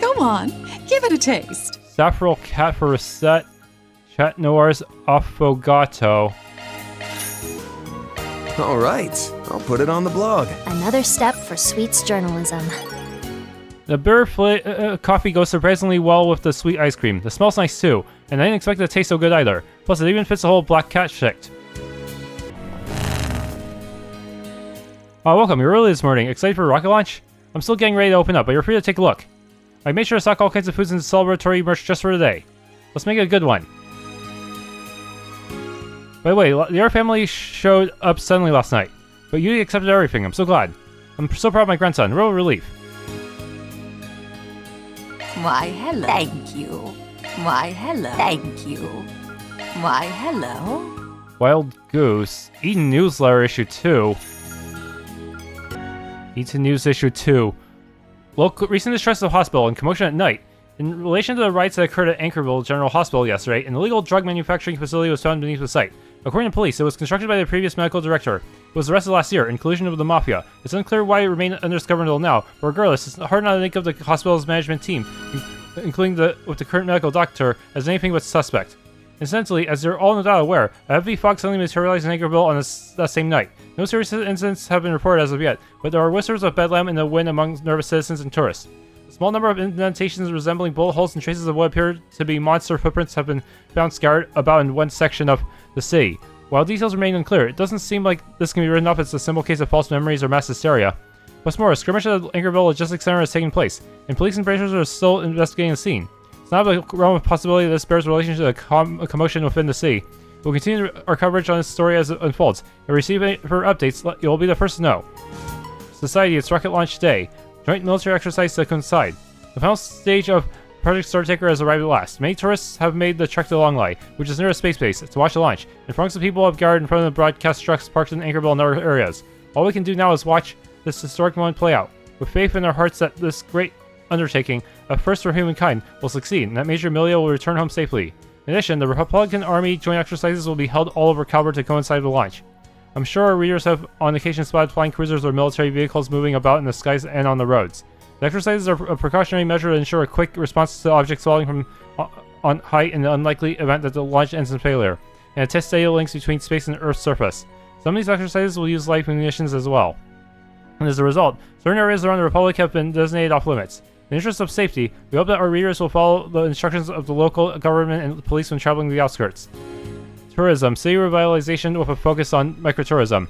Come on, give it a taste. Saffron Cat for Reset. Chat Noir's Affogato. All right, I'll put it on the blog. Another step for sweets journalism. The bitter coffee goes surprisingly well with the sweet ice cream. The smells nice too, and I didn't expect it to taste so good either. Plus, it even fits the whole black cat shtick. Oh, welcome. You're early this morning. Excited for a rocket launch? I'm still getting ready to open up, but you're free to take a look. I made sure to stock all kinds of foods and celebratory merch just for today. Let's make it a good one. By the way, the Air family showed up suddenly last night, but you accepted everything. I'm so glad. I'm so proud of my grandson. Real relief. Why, hello. Thank you. Why, hello. Thank you. Why, hello. Wild Goose. Eaton Newsletter Issue 2. Eaton News Issue 2. Recent distress of hospital and commotion at night. In relation to the riots that occurred at Anchorville General Hospital yesterday, an illegal drug manufacturing facility was found beneath the site. According to police, it was constructed by the previous medical director. It was arrested last year in collusion with the mafia. It's unclear why it remained undiscovered until now, but regardless, it's hard not to think of the hospital's management team, including with the current medical doctor, as anything but suspect. Incidentally, as you're all no doubt aware, a heavy fog suddenly materialized in Anchorville on that same night. No serious incidents have been reported as of yet, but there are whispers of bedlam in the wind among nervous citizens and tourists. A small number of indentations resembling bullet holes and traces of what appear to be monster footprints have been found scattered about in one section of the sea. While details remain unclear, it doesn't seem like this can be written off as a simple case of false memories or mass hysteria. What's more, a skirmish at the Anchorville Logistics Center has taken place, and police and bracers are still investigating the scene. It's not a realm of possibility that this bears relation to a commotion within the sea. We'll continue our coverage on this story as it unfolds. If we receive any further updates, you'll be the first to know. Society, it's rocket launch day. Joint military exercise to coincide. The final stage of Project Startaker has arrived at last. Many tourists have made the trek to Longley, which is near a space base, to watch the launch, and throngs of people have gathered in front of the broadcast trucks parked in Anchorville and other areas. All we can do now is watch this historic moment play out, with faith in our hearts that this great undertaking, a first for humankind, will succeed, and that Major Amelia will return home safely. In addition, the Republican Army joint exercises will be held all over Calvard to coincide with the launch. I'm sure our readers have on occasion spotted flying cruisers or military vehicles moving about in the skies and on the roads. The exercises are a precautionary measure to ensure a quick response to objects falling from on height in the unlikely event that the launch ends in failure, and a test data links between space and Earth's surface. Some of these exercises will use life munitions as well. And as a result, certain areas around the Republic have been designated off limits. In the interest of safety, we hope that our readers will follow the instructions of the local government and police when traveling to the outskirts. Tourism, city revitalization with a focus on microtourism.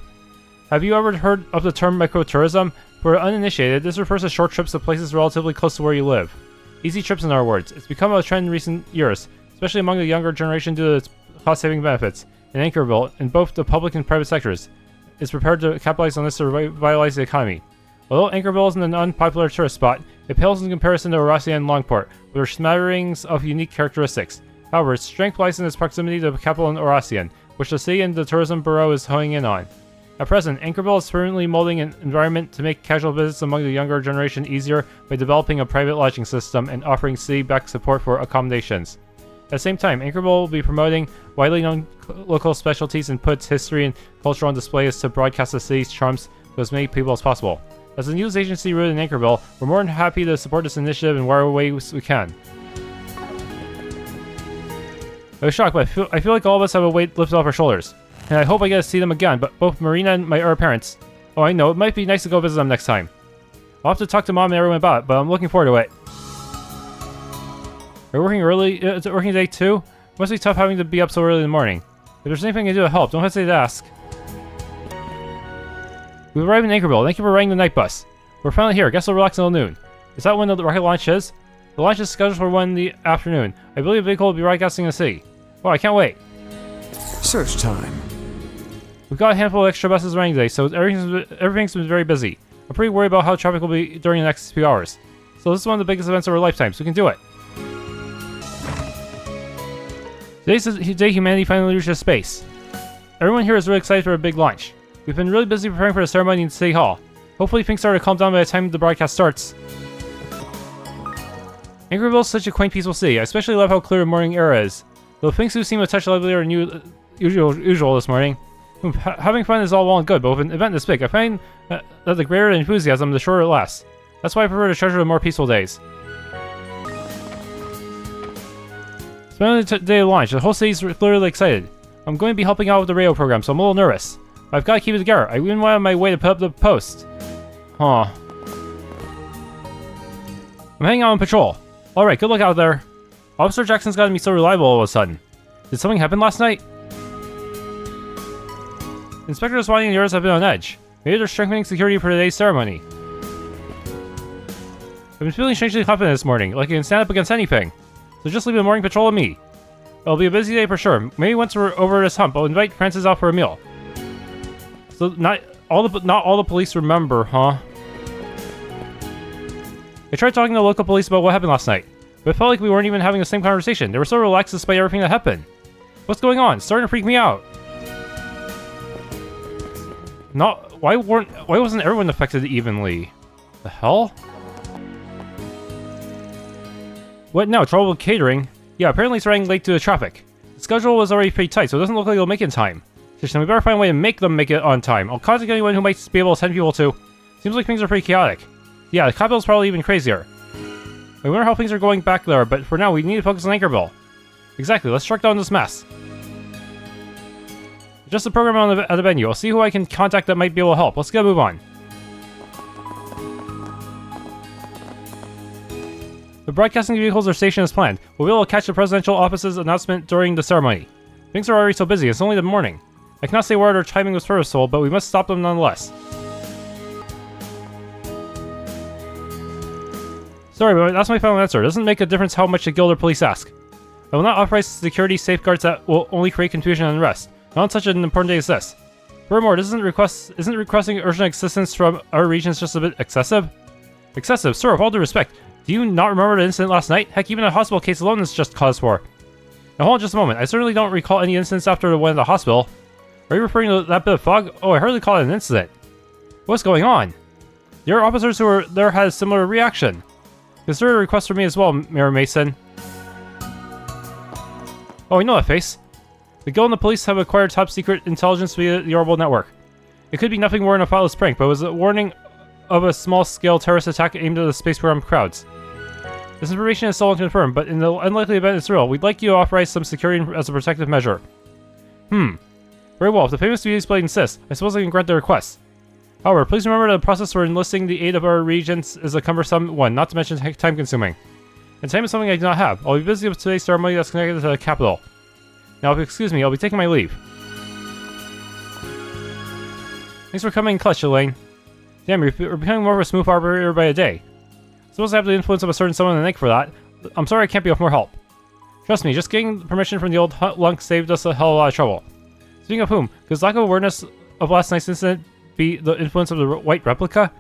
Have you ever heard of the term microtourism? For uninitiated, this refers to short trips to places relatively close to where you live. Easy trips in our words. It's become a trend in recent years, especially among the younger generation due to its cost-saving benefits. In Anchorville, in both the public and private sectors, is prepared to capitalize on this to revitalize the economy. Although Anchorville isn't an unpopular tourist spot, it pales in comparison to Orasian and Longport, with their smatterings of unique characteristics. However, its strength lies in its proximity to the capital in Orasian, which the city and the tourism bureau is honing in on. At present, Anchorville is permanently molding an environment to make casual visits among the younger generation easier by developing a private lodging system and offering city-backed support for accommodations. At the same time, Anchorville will be promoting widely known local specialties and puts history and culture on display as to broadcast the city's charms to as many people as possible. As a news agency rooted in Anchorville, we're more than happy to support this initiative in whatever ways we can. I was shocked, but I feel like all of us have a weight lifted off our shoulders. And I hope I get to see them again, but both Marina and my other parents. Oh, I know, it might be nice to go visit them next time. I'll have to talk to Mom and everyone about it, but I'm looking forward to it. Are you working early? It's a working day too? It must be tough having to be up so early in the morning. If there's anything I can do to help, don't hesitate to ask. We've arrived in Anchorville. Thank you for riding the night bus. We're finally here. Guess we'll relax until noon. Is that when the rocket launch is? The launch is scheduled for 1 in the afternoon. I believe the vehicle will be broadcasting in the city. Wow, I can't wait. Search time. We've got a handful of extra buses running today, so everything's been very busy. I'm pretty worried about how traffic will be during the next few hours. So this is one of the biggest events of our lifetime, so we can do it. Today's the day humanity finally reaches space. Everyone here is really excited for a big launch. We've been really busy preparing for the ceremony in City Hall. Hopefully things start to calm down by the time the broadcast starts. Anchorville is such a quaint, peaceful city. I especially love how clear the morning air is. Though things do seem a touch livelier than usual this morning. Having fun is all well and good, but with an event this big, I find that the greater the enthusiasm, the shorter it lasts. That's why I prefer to treasure the more peaceful days. It's been the day of launch. The whole city's literally excited. I'm going to be helping out with the radio program, so I'm a little nervous. But I've got to keep it together. I even went on my way to put up the post. Huh. I'm hanging out on patrol. Alright, good luck out there. Officer Jackson's got to be so reliable all of a sudden. Did something happen last night? Inspector Swatting and yours have been on edge. Maybe they're strengthening security for today's ceremony. I've been feeling strangely confident this morning, like I can stand up against anything. So just leave the morning patrol to me. It'll be a busy day for sure. Maybe once we're over this hump, I'll invite Francis out for a meal. So not all the police remember, huh? I tried talking to the local police about what happened last night, but it felt like we weren't even having the same conversation. They were so relaxed despite everything that happened. What's going on? It's starting to freak me out. Why wasn't everyone affected evenly? The hell? What now? Trouble with catering? Yeah, apparently it's running late due to traffic. The schedule was already pretty tight, so it doesn't look like it'll make it in time. So we better find a way to make them make it on time. I'll contact anyone who might be able to send people to. Seems like things are pretty chaotic. Yeah, the capital's probably even crazier. I wonder how things are going back there, but for now we need to focus on Anchorville. Exactly, let's track down this mess. Just the program at the venue. I'll see who I can contact that might be able to help. Let's get a move on. broadcasting vehicles are stationed as planned. We'll be able to catch the presidential office's announcement during the ceremony. Things are already so busy, it's only the morning. I cannot say word or timing was purposeful, but we must stop them nonetheless. Sorry, but that's my final answer. It doesn't make a difference how much the guild or police ask. I will not authorize security safeguards that will only create confusion and unrest. Not on such an important day as this. Furthermore, isn't requesting urgent assistance from our regions just a bit excessive? Excessive? Sir, with all due respect, do you not remember the incident last night? Heck, even a hospital case alone is just cause for. Now hold on just a moment. I certainly don't recall any incidents after the one at the hospital. Are you referring to that bit of fog? Oh, I hardly call it an incident. What's going on? Your officers who were there had a similar reaction. Consider a request from me as well, Mayor Mason. Oh, I know that face. The guild and the police have acquired top-secret intelligence via the Ouroboros network. It could be nothing more than a thoughtless prank, but it was a warning of a small-scale terrorist attack aimed at the space program crowds. This information is still unconfirmed, but in the unlikely event it's real, we'd like you to authorize some security as a protective measure. Very well, if the famous beauty blade insists, I suppose I can grant the request. However, please remember that the process for enlisting the aid of our regions is a cumbersome one, not to mention time-consuming. And time is something I do not have. I'll be busy with today's ceremony that's connected to the capital. Now, if you excuse me, I'll be taking my leave. Thanks for coming in clutch, Elaine. Damn, you're becoming more of a smooth operator by the day. I suppose I have the influence of a certain someone in the neck for that. I'm sorry I can't be of more help. Trust me, just getting permission from the old lunk saved us a hell of a lot of trouble. Speaking of whom, could his lack of awareness of last night's incident be the influence of the white replica?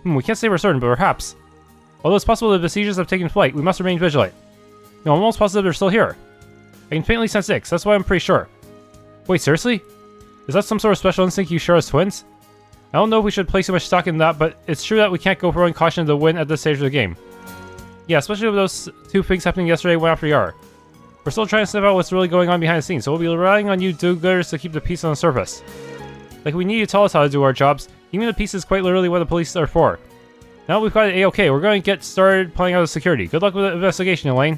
We can't say for certain, but perhaps. Although it's possible the besiegers have taken flight, we must remain vigilant. No, I'm almost positive they're still here. I can faintly sense X, that's why I'm pretty sure. Wait, seriously? Is that some sort of special instinct you share as twins? I don't know if we should place too much stock in that, but it's true that we can't go throwing caution to win at this stage of the game. Yeah, especially with those two things happening yesterday, one after the other. We're still trying to sniff out what's really going on behind the scenes, so we'll be relying on you do-gooders to keep the peace on the surface. Like, we need you to tell us how to do our jobs. Even the peace is quite literally what the police are for. Now that we've got it A-OK, we're going to get started playing out the security. Good luck with the investigation, Elaine.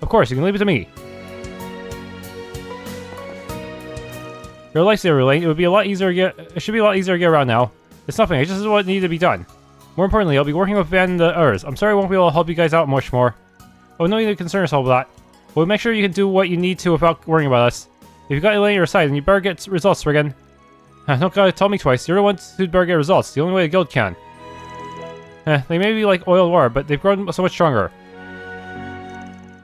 Of course, you can leave it to me. You're a lifesaver, Elaine. It should be a lot easier to get around now. It's nothing, it's just what needed to be done. More importantly, I'll be working with Van and the others. I'm sorry I won't be able to help you guys out much more. Oh, no need to concern yourself with that. We'll make sure you can do what you need to without worrying about us. If you've got Elaine on your side, then you better get results, friggin'. Don't gotta tell me twice. You're the ones who'd better get results. The only way the guild can. They may be like oil and water, but they've grown so much stronger.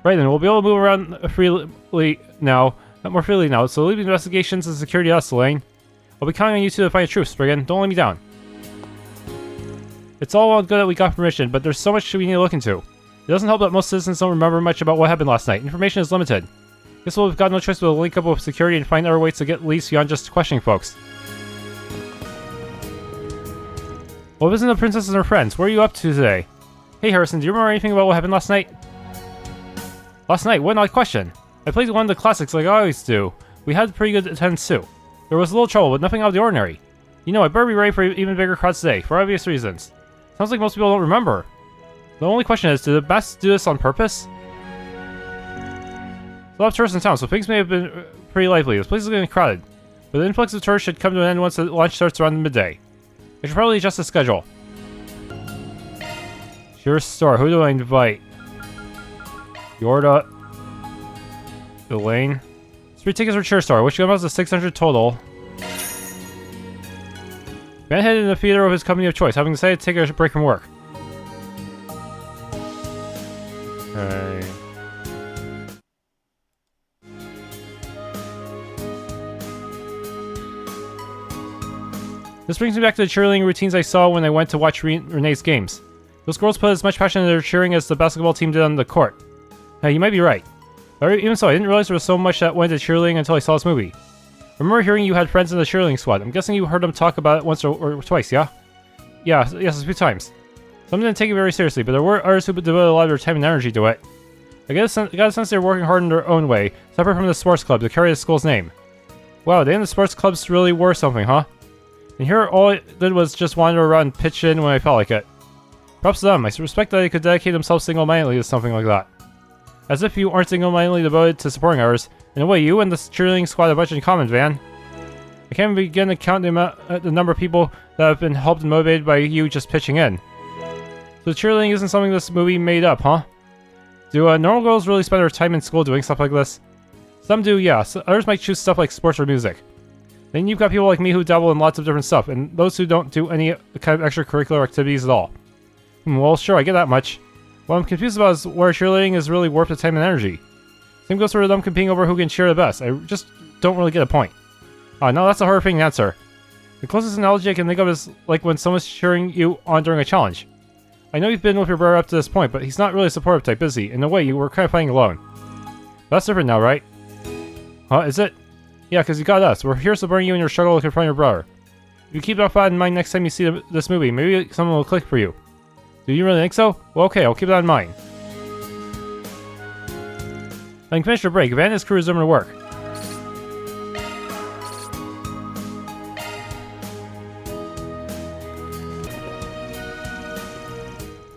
Right then, we'll be able to move around freely now. More freely now, so leave the investigations and security to us, Elaine. I'll be counting on you two to find the truth, friggin'. Don't let me down. It's all well good that we got permission, but there's so much we need to look into. It doesn't help that most citizens don't remember much about what happened last night. Information is limited. Guess we've got no choice but to link up with security and find other ways to get leads beyond just questioning folks. Well, visiting the princess and her friends. What are you up to today? Hey Harrison, do you remember anything about what happened last night? Last night? What an odd question. I played one of the classics like I always do. We had pretty good attendance too. There was a little trouble, but nothing out of the ordinary. You know, I better be ready for even bigger crowds today, for obvious reasons. Sounds like most people don't remember. The only question is, did the best do this on purpose? A lot of tourists in town, so things may have been pretty lively. This place is getting crowded. But the influx of tourists should come to an end once the launch starts around midday. I should probably adjust the schedule. Sure store, who do I invite? Jorda. Elaine. 3 tickets for Cheer Star, which comes to 600 total. Ben headed in the theater of his company of choice, having decided to take a break from work. Okay. This brings me back to the cheerleading routines I saw when I went to watch Renee's games. Those girls put as much passion into their cheering as the basketball team did on the court. Now, you might be right. But even so, I didn't realize there was so much that went into cheerleading until I saw this movie. I remember hearing you had friends in the cheerleading squad. I'm guessing you heard them talk about it once or twice, yeah? Yes, a few times. Some didn't take it very seriously, but there were others who devoted a lot of their time and energy to it. I got a sense they were working hard in their own way, separate from the sports club, to carry the school's name. Wow, they and the sports clubs really were something, huh? And here, all I did was just wander around and pitch in when I felt like it. Props to them. I respect that they could dedicate themselves single-mindedly to something like that. As if you aren't single-mindedly devoted to supporting others. In a way, you and the cheerleading squad have much in common, Van. I can't begin to count the number of people that have been helped and motivated by you just pitching in. So cheerleading isn't something this movie made up, huh? Do normal girls really spend their time in school doing stuff like this? Some do, yeah. So others might choose stuff like sports or music. Then you've got people like me who dabble in lots of different stuff, and those who don't do any kind of extracurricular activities at all. Well, sure, I get that much. What I'm confused about is where cheerleading is really worth the time and energy. Same goes for them competing over who can cheer the best. I just don't really get a point. No, that's a horrifying answer. The closest analogy I can think of is like when someone's cheering you on during a challenge. I know you've been with your brother up to this point, but he's not really a supportive type, is he? In a way, you were kind of fighting alone. That's different now, right? Huh, is it? Yeah, because you got us. We're here supporting you in your struggle to confront your brother. If you keep that thought in mind next time you see this movie, maybe something will click for you. Do you really think so? Well, okay, I'll keep that in mind. Having finished your break, Van and his crew resumed to work.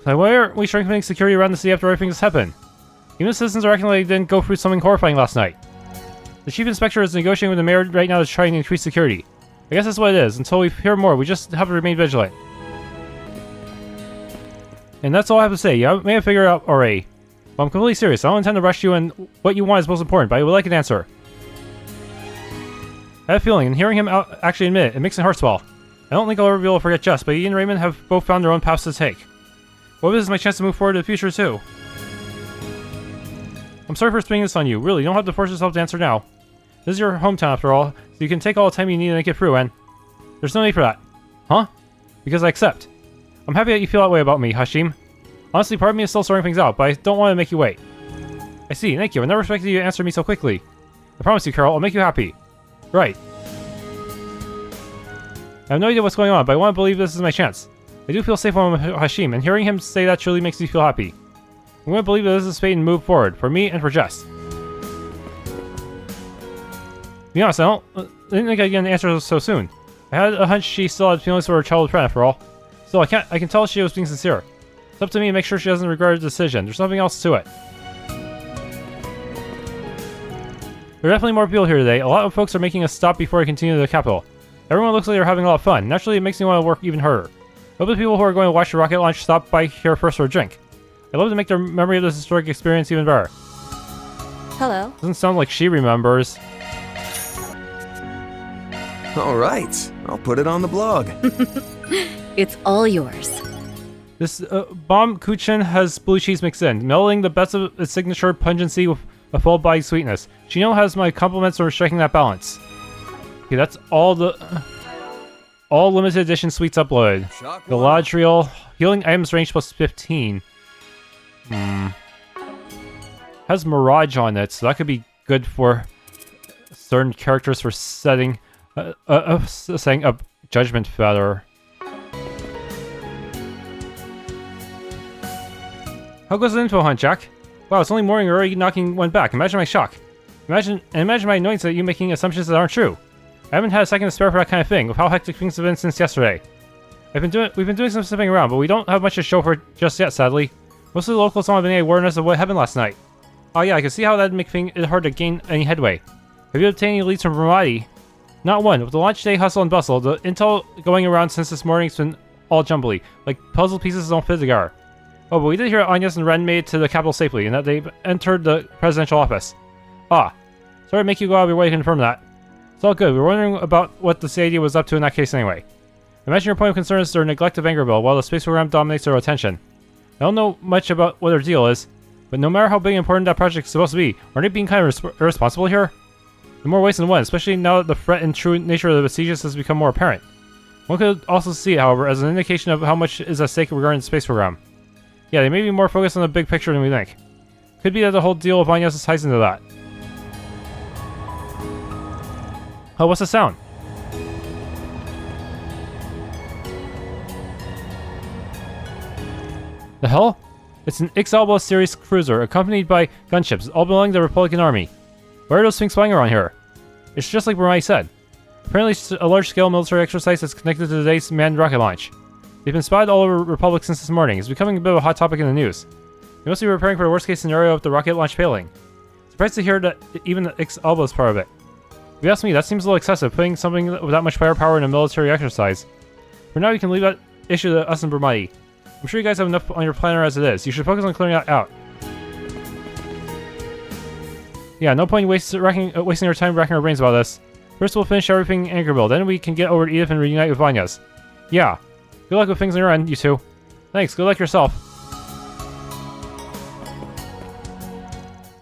So why aren't we strengthening security around the city after everything that's happened? Even the citizens are acting like they didn't go through something horrifying last night. The chief inspector is negotiating with the mayor right now to try and increase security. I guess that's what it is. Until we hear more, we just have to remain vigilant. And that's all I have to say. You may have figured it out already. Well, I'm completely serious. I don't intend to rush you, and what you want is most important, but I would like an answer. I have a feeling, and hearing him actually admit it makes my heart swell. I don't think I'll ever be able to forget Jess, but he and Raymond have both found their own paths to take. Well, this is my chance to move forward to the future, too. I'm sorry for springing this on you. Really, you don't have to force yourself to answer now. This is your hometown, after all, so you can take all the time you need to make it through, and there's no need for that. Huh? Because I accept. I'm happy that you feel that way about me, Hashim. Honestly, part of me is still sorting things out, but I don't want to make you wait. I see, thank you. I never expected you to answer me so quickly. I promise you, Carol, I'll make you happy. Right. I have no idea what's going on, but I want to believe this is my chance. I do feel safe when I'm with Hashim, and hearing him say that truly makes me feel happy. I'm going to believe that this is fate and move forward, for me and for Jess. To be honest, I didn't think I'd get an answer so soon. I had a hunch she still had feelings for her childhood friend, after all. Still, I can tell she was being sincere. It's up to me to make sure she doesn't regret her decision. There's nothing else to it. There are definitely more people here today. A lot of folks are making a stop before I continue to the capital. Everyone looks like they're having a lot of fun. Naturally, it makes me want to work even harder. I hope the people who are going to watch the rocket launch stop by here first for a drink. I'd love to make their memory of this historic experience even better. Hello. Doesn't sound like she remembers. Alright, I'll put it on the blog. It's all yours. This bomb kuchen has blue cheese mixed in, melding the best of its signature pungency with a full-bodied sweetness. Chino has my compliments for striking that balance. Okay, that's all limited edition sweets uploaded. Galadriel, healing items range plus 15. Has Mirage on it, so that could be good for certain characters for setting up Judgment Feather. How goes the info hunt, Jack? Wow, it's only morning already knocking one back. Imagine my shock. Imagine my annoyance at you making assumptions that aren't true. I haven't had a second to spare for that kind of thing, with how hectic things have been since yesterday. We've been doing some sniffing around, but we don't have much to show for it just yet, sadly. Most of the locals don't have any awareness of what happened last night. Oh yeah, I can see how that'd make it hard to gain any headway. Have you obtained any leads from Ramadi? Not one. With the launch day hustle and bustle, the intel going around since this morning's been all jumbly. Like puzzle pieces don't fit together. Oh, but we did hear Agnes and Renne made it to the capital safely, and that they've entered the presidential office. Ah. Sorry to make you go out of your way to confirm that. It's all good. We were wondering about what the CID was up to in that case anyway. Imagine your point of concern is their neglect of Anchorville while the space program dominates their attention. I don't know much about what their deal is, but no matter how big and important that project is supposed to be, aren't they being kind of irresponsible here? In more ways than one, especially now that the threat and true nature of the besiegers has become more apparent. One could also see it, however, as an indication of how much is at stake regarding the space program. Yeah, they may be more focused on the big picture than we think. Could be that the whole deal of Agnes ties into that. Oh, what's the sound? The hell? It's an Ix-Alba series cruiser, accompanied by gunships, all belonging to the Republican Army. Why are those things flying around here? It's just like Ramadi said. Apparently it's a large-scale military exercise that's connected to today's manned rocket launch. They've been spotted all over Republic since this morning. It's becoming a bit of a hot topic in the news. They must be preparing for the worst-case scenario of the rocket launch failing. Surprised to hear that even the Ix-Alba is part of it. If you ask me, that seems a little excessive, putting something with that much firepower in a military exercise. For now, you can leave that issue to us and Ramadi. I'm sure you guys have enough on your planner as it is. You should focus on clearing that out. Yeah, no point wasting our time racking our brains about this. First we'll finish everything in Anchorville, then we can get over to Edith and reunite with Agnes. Yeah. Good luck with things on your end, you two. Thanks, good luck yourself.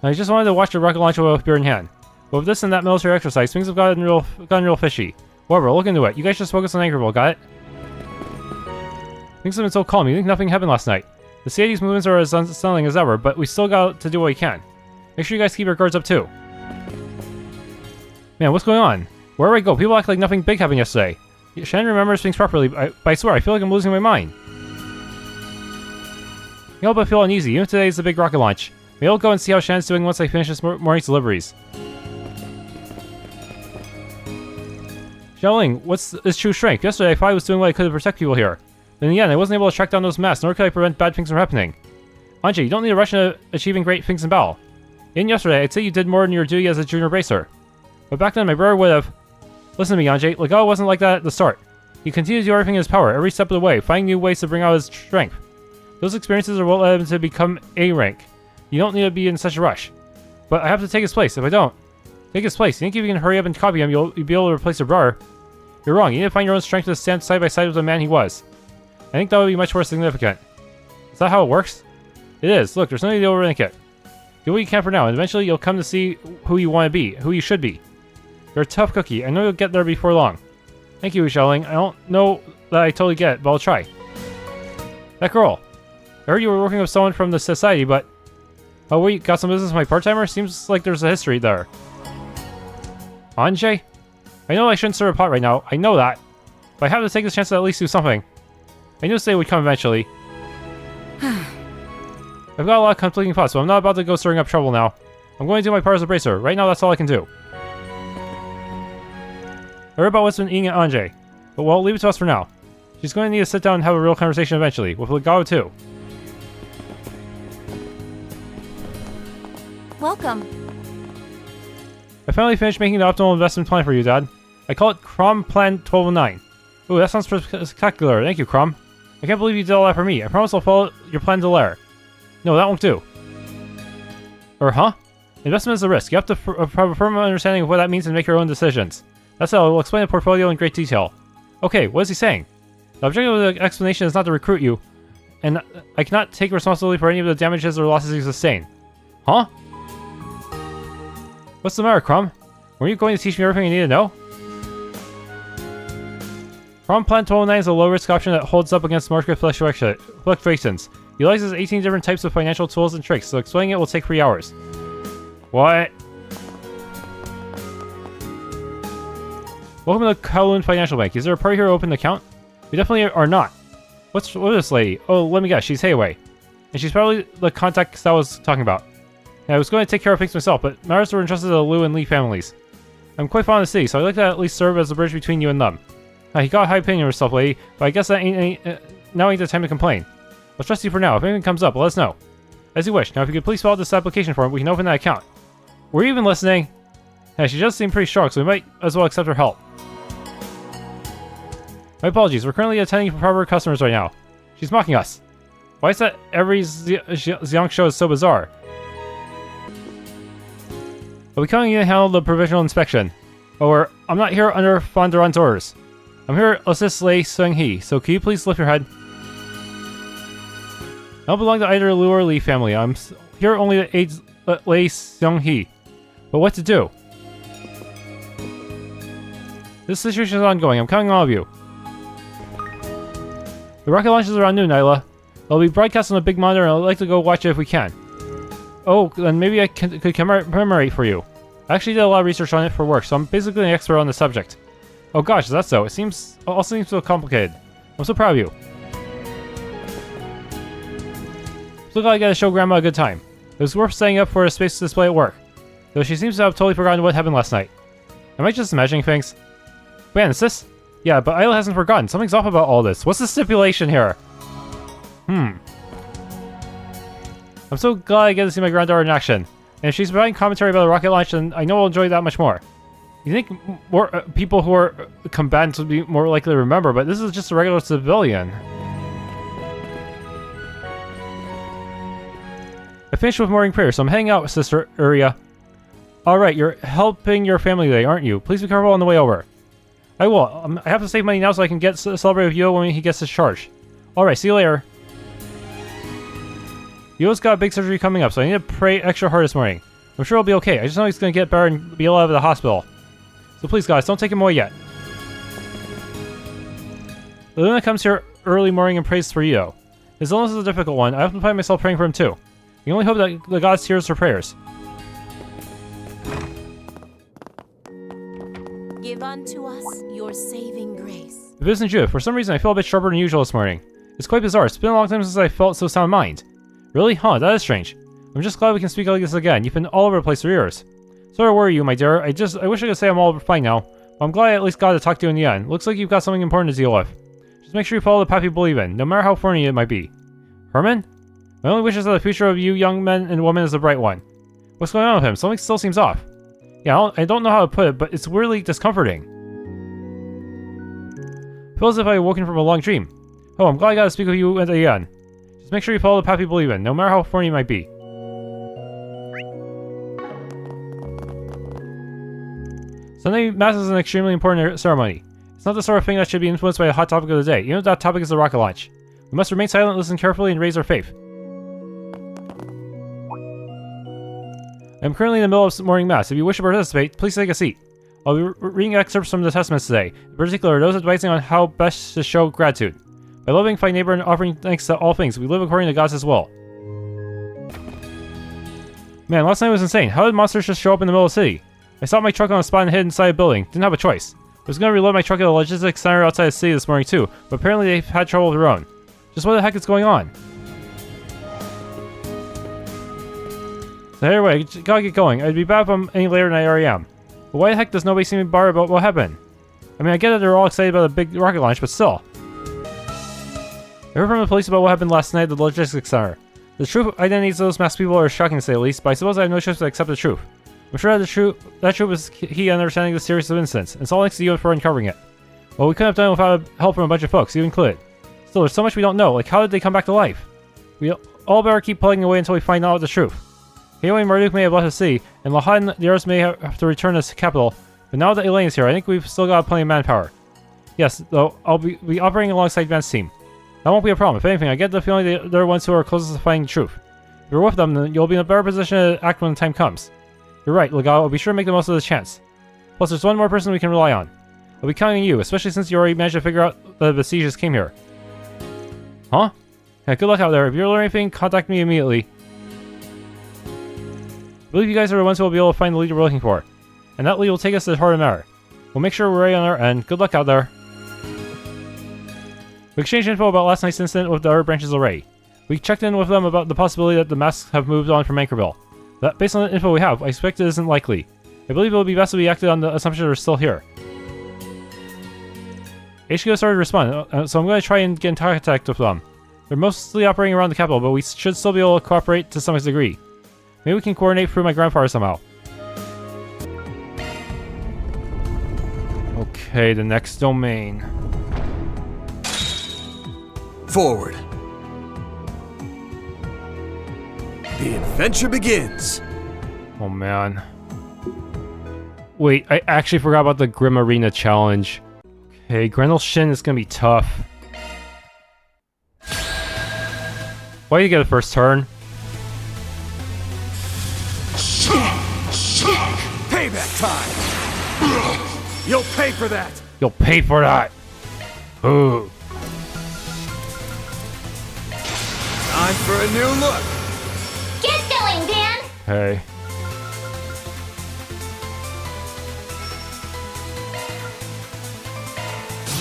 I just wanted to watch the rocket launch with beer in hand. But with this and that military exercise, things have gotten real fishy. Whatever, look into it. You guys just focus on Anchorville, got it? Things have been so calm, you think nothing happened last night. The CID's movements are as unsettling as ever, but we still got to do what we can. Make sure you guys keep your guards up too. Man, what's going on? Wherever I go, people act like nothing big happened yesterday. Shen remembers things properly, but I swear, I feel like I'm losing my mind. You know, but I feel uneasy, even today is the big rocket launch. Maybe I'll go and see how Shen's doing once I finish this morning's deliveries. Xiaoling, what's this true strength? Yesterday I thought I was doing what I could to protect people here. But in the end, I wasn't able to track down those masks, nor could I prevent bad things from happening. Anjay, you don't need to rush into achieving great things in battle. Even yesterday, I'd say you did more than your duty as a junior bracer. But back then, my brother would have... Listen to me, Anjay, Legato wasn't like that at the start. He continued to do everything in his power, every step of the way, finding new ways to bring out his strength. Those experiences are what led him to become A rank. You don't need to be in such a rush. But I have to take his place. If I don't take his place, you think if you can hurry up and copy him, you'll be able to replace your brother? You're wrong. You need to find your own strength to stand side by side with the man he was. I think that would be much more significant. Is that how it works? It is. Look, there's no need to overthink it. Do what you can for now, and eventually you'll come to see who you want to be, who you should be. You're a tough cookie. I know you'll get there before long. Thank you, Xiaoling. I don't know that I totally get it, but I'll try. That girl. I heard you were working with someone from the society, but... Oh wait, got some business with my part-timer? Seems like there's a history there. Anjay? I know I shouldn't stir a pot right now, I know that. But I have to take this chance to at least do something. I knew they would come eventually. I've got a lot of conflicting thoughts, so I'm not about to go stirring up trouble now. I'm going to do my part as a bracer. Right now, that's all I can do. I heard about what's been eating at Anjay, but we'll leave it to us for now. She's going to need to sit down and have a real conversation eventually, with Legato too. Welcome. I finally finished making the optimal investment plan for you, Dad. I call it Crom Plan 1209. Ooh, that sounds spectacular. Thank you, Crom. I can't believe you did all that for me. I promise I'll follow your plan to the letter. No, that won't do. Huh? Investment is a risk. You have to have a firm understanding of what that means and make your own decisions. That's how I will explain the portfolio in great detail. Okay, what is he saying? The objective of the explanation is not to recruit you, and I cannot take responsibility for any of the damages or losses you sustain. Huh? What's the matter, Crom? Were you going to teach me everything I need to know? Crom Plan 1209 is a low-risk option that holds up against market fluctuations. It utilizes 18 different types of financial tools and tricks, so explaining it will take 3 hours. What? Welcome to Kowloon Financial Bank. Is there a party here to open an account? We definitely are not. What is this lady? Oh, let me guess. She's Hayway. And she's probably the contact I was talking about. And I was going to take care of things myself, but matters were entrusted to the Liu and Lee families. I'm quite fond of the city, so I'd like to at least serve as a bridge between you and them. He got a high opinion of yourself, lady, but I guess that now ain't the time to complain. I'll trust you for now. If anything comes up, let us know. As you wish. Now, if you could please fill out this application form, we can open that account. Were you even listening? Yeah, she does seem pretty strong, so we might as well accept her help. My apologies. We're currently attending for proper customers right now. She's mocking us. Why is that every Xiong show is so bizarre? Are we coming in to handle the provisional inspection? Or, I'm not here under Fonderon's orders. I'm here to assist Lei Seung-hee, so can you please lift your head? I don't belong to either Liu or Lee family. I'm here only to aid Lei Seung-hee. But what to do? This situation is ongoing. I'm counting on all of you. The rocket launches around noon, Nyla. It'll be broadcast on a big monitor, and I'd like to go watch it if we can. Oh, then maybe I could commemorate for you. I actually did a lot of research on it for work, so I'm basically an expert on the subject. Oh gosh, is that so? It all seems so complicated. I'm so proud of you. So glad I got to show Grandma a good time. It was worth setting up for a space display at work. Though she seems to have totally forgotten what happened last night. Am I just imagining things? Man, is this? Yeah, but Isla hasn't forgotten. Something's off about all this. What's the stipulation here? I'm so glad I get to see my granddaughter in action. And if she's providing commentary about the rocket launch, then I know I'll enjoy that much more. You think more people who are combatants would be more likely to remember, but this is just a regular civilian. I finished with morning prayer, so I'm heading out, Sister Uria. Alright, you're helping your family today, aren't you? Please be careful on the way over. I will. I have to save money now so I can celebrate with Yo when he gets discharged. Alright, see you later. Yo's got a big surgery coming up, so I need to pray extra hard this morning. I'm sure he'll be okay. I just know he's gonna get better and be allowed out of the hospital. So please, guys, don't take him away yet. Luna comes here early morning and prays for Yo. His illness is a difficult one. I often find myself praying for him too. I can only hope that the gods hears her prayers. Give unto us your saving grace. If it isn't you, for some reason I feel a bit sharper than usual this morning. It's quite bizarre. It's been a long time since I felt so sound of mind. Really? Huh, that is strange. I'm just glad we can speak like this again. You've been all over the place for years. Sorry to worry you, my dear. I wish I could say I'm all fine now. But I'm glad I at least got to talk to you in the end. Looks like you've got something important to deal with. Just make sure you follow the path you believe in, no matter how thorny it might be. Herman? My only wish is that the future of you young men and women is a bright one. What's going on with him? Something still seems off. Yeah, I don't know how to put it, but it's weirdly discomforting. Feels as if I had woken from a long dream. Oh, I'm glad I got to speak with you at the end. Just make sure you follow the path you believe in, no matter how thorny it might be. Sunday Mass is an extremely important ceremony. It's not the sort of thing that should be influenced by the hot topic of the day, even if that topic is the rocket launch. We must remain silent, listen carefully, and raise our faith. I'm currently in the middle of morning Mass. If you wish to participate, please take a seat. I'll be reading excerpts from the Testaments today, in particular those advising on how best to show gratitude. By loving thy neighbor and offering thanks to all things, we live according to God's will. Man, last night was insane. How did monsters just show up in the middle of the city? I stopped my truck on a spot and hid inside a building. Didn't have a choice. I was going to reload my truck at the logistics center outside the city this morning too, but apparently they've had trouble of their own. Just what the heck is going on? So anyway, gotta get going. I'd be bad if I'm any later than I already am. But why the heck does nobody seem to bother about what happened? I mean, I get that they're all excited about the big rocket launch, but still. I heard from the police about what happened last night at the logistics center. The true identities of those masked people are shocking to say the least, but I suppose I have no choice but to accept the truth. I'm sure that the truth is key in understanding the seriousness of incidents, and it's all thanks to you for uncovering it. Well, we couldn't have done it without help from a bunch of folks, you included. Still, there's so much we don't know, like how did they come back to life? We all better keep plugging away until we find out the truth. Halo and Marduk may have left the city, and Nihon and the others may have to return to the capital, but now that Elaine is here, I think we've still got plenty of manpower. Yes, though, I'll be operating alongside Van's team. That won't be a problem. If anything, I get the feeling they're the ones who are closest to finding the truth. If you're with them, then you'll be in a better position to act when the time comes. You're right, Legato. I'll be sure to make the most of this chance. Plus, there's one more person we can rely on. I'll be counting on you, especially since you already managed to figure out that the besiegers came here. Huh? Yeah, good luck out there. If you learn anything, contact me immediately. I believe you guys are the ones who will be able to find the leader we're looking for. And that lead will take us to the heart of the matter. We'll make sure we're ready on our end. Good luck out there. We exchanged info about last night's incident with the other branches already. We checked in with them about the possibility that the masks have moved on from Anchorville. That, based on the info we have, I expect it isn't likely. I believe it would be best if we acted on the assumption they're still here. HQ started to respond, so I'm going to try and get in contact with them. They're mostly operating around the capital, but we should still be able to cooperate to some degree. Maybe we can coordinate through my grandfather somehow. Okay, the next domain. Forward. The adventure begins. Oh man. Wait, I actually forgot about the Grim Arena challenge. Okay, Grendel Shin is gonna be tough. Why do you get a first turn? Payback time! You'll pay for that! You'll pay for that! Ooh. Time for a new look! Get going, Dan! Hey.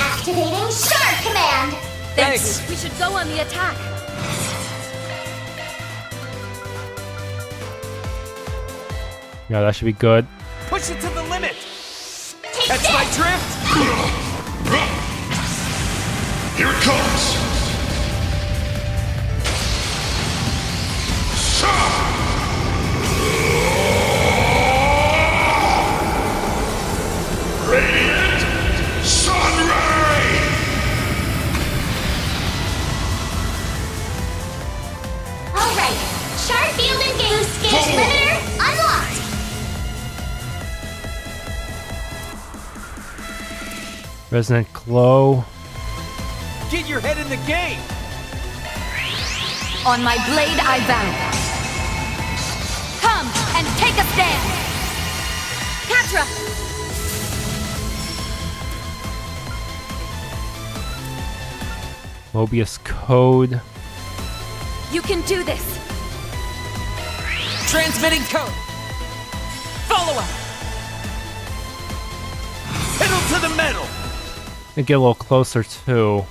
Activating Shark Command! Thanks! We should go on the attack! Yeah, that should be good. Push it to the limit! Catch my drift! Here it comes! Radiant Sunray! Alright, Shark Field engaged, gauge limiter unlocked! Resonant glow. Get your head in the game! On my blade I bow. Come and take a stand! Catra! Mobius code. You can do this! Transmitting code! Follow up! Pedal to the metal! And get a little closer too.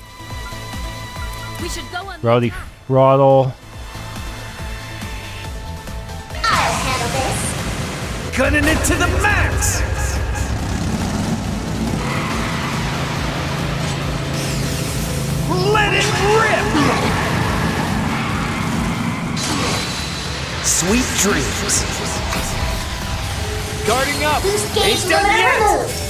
We should go on. Rowdy throttle. I'll handle this! Gunning it to the max! Let it rip! Sweet dreams. Guarding up. Ain't done yet.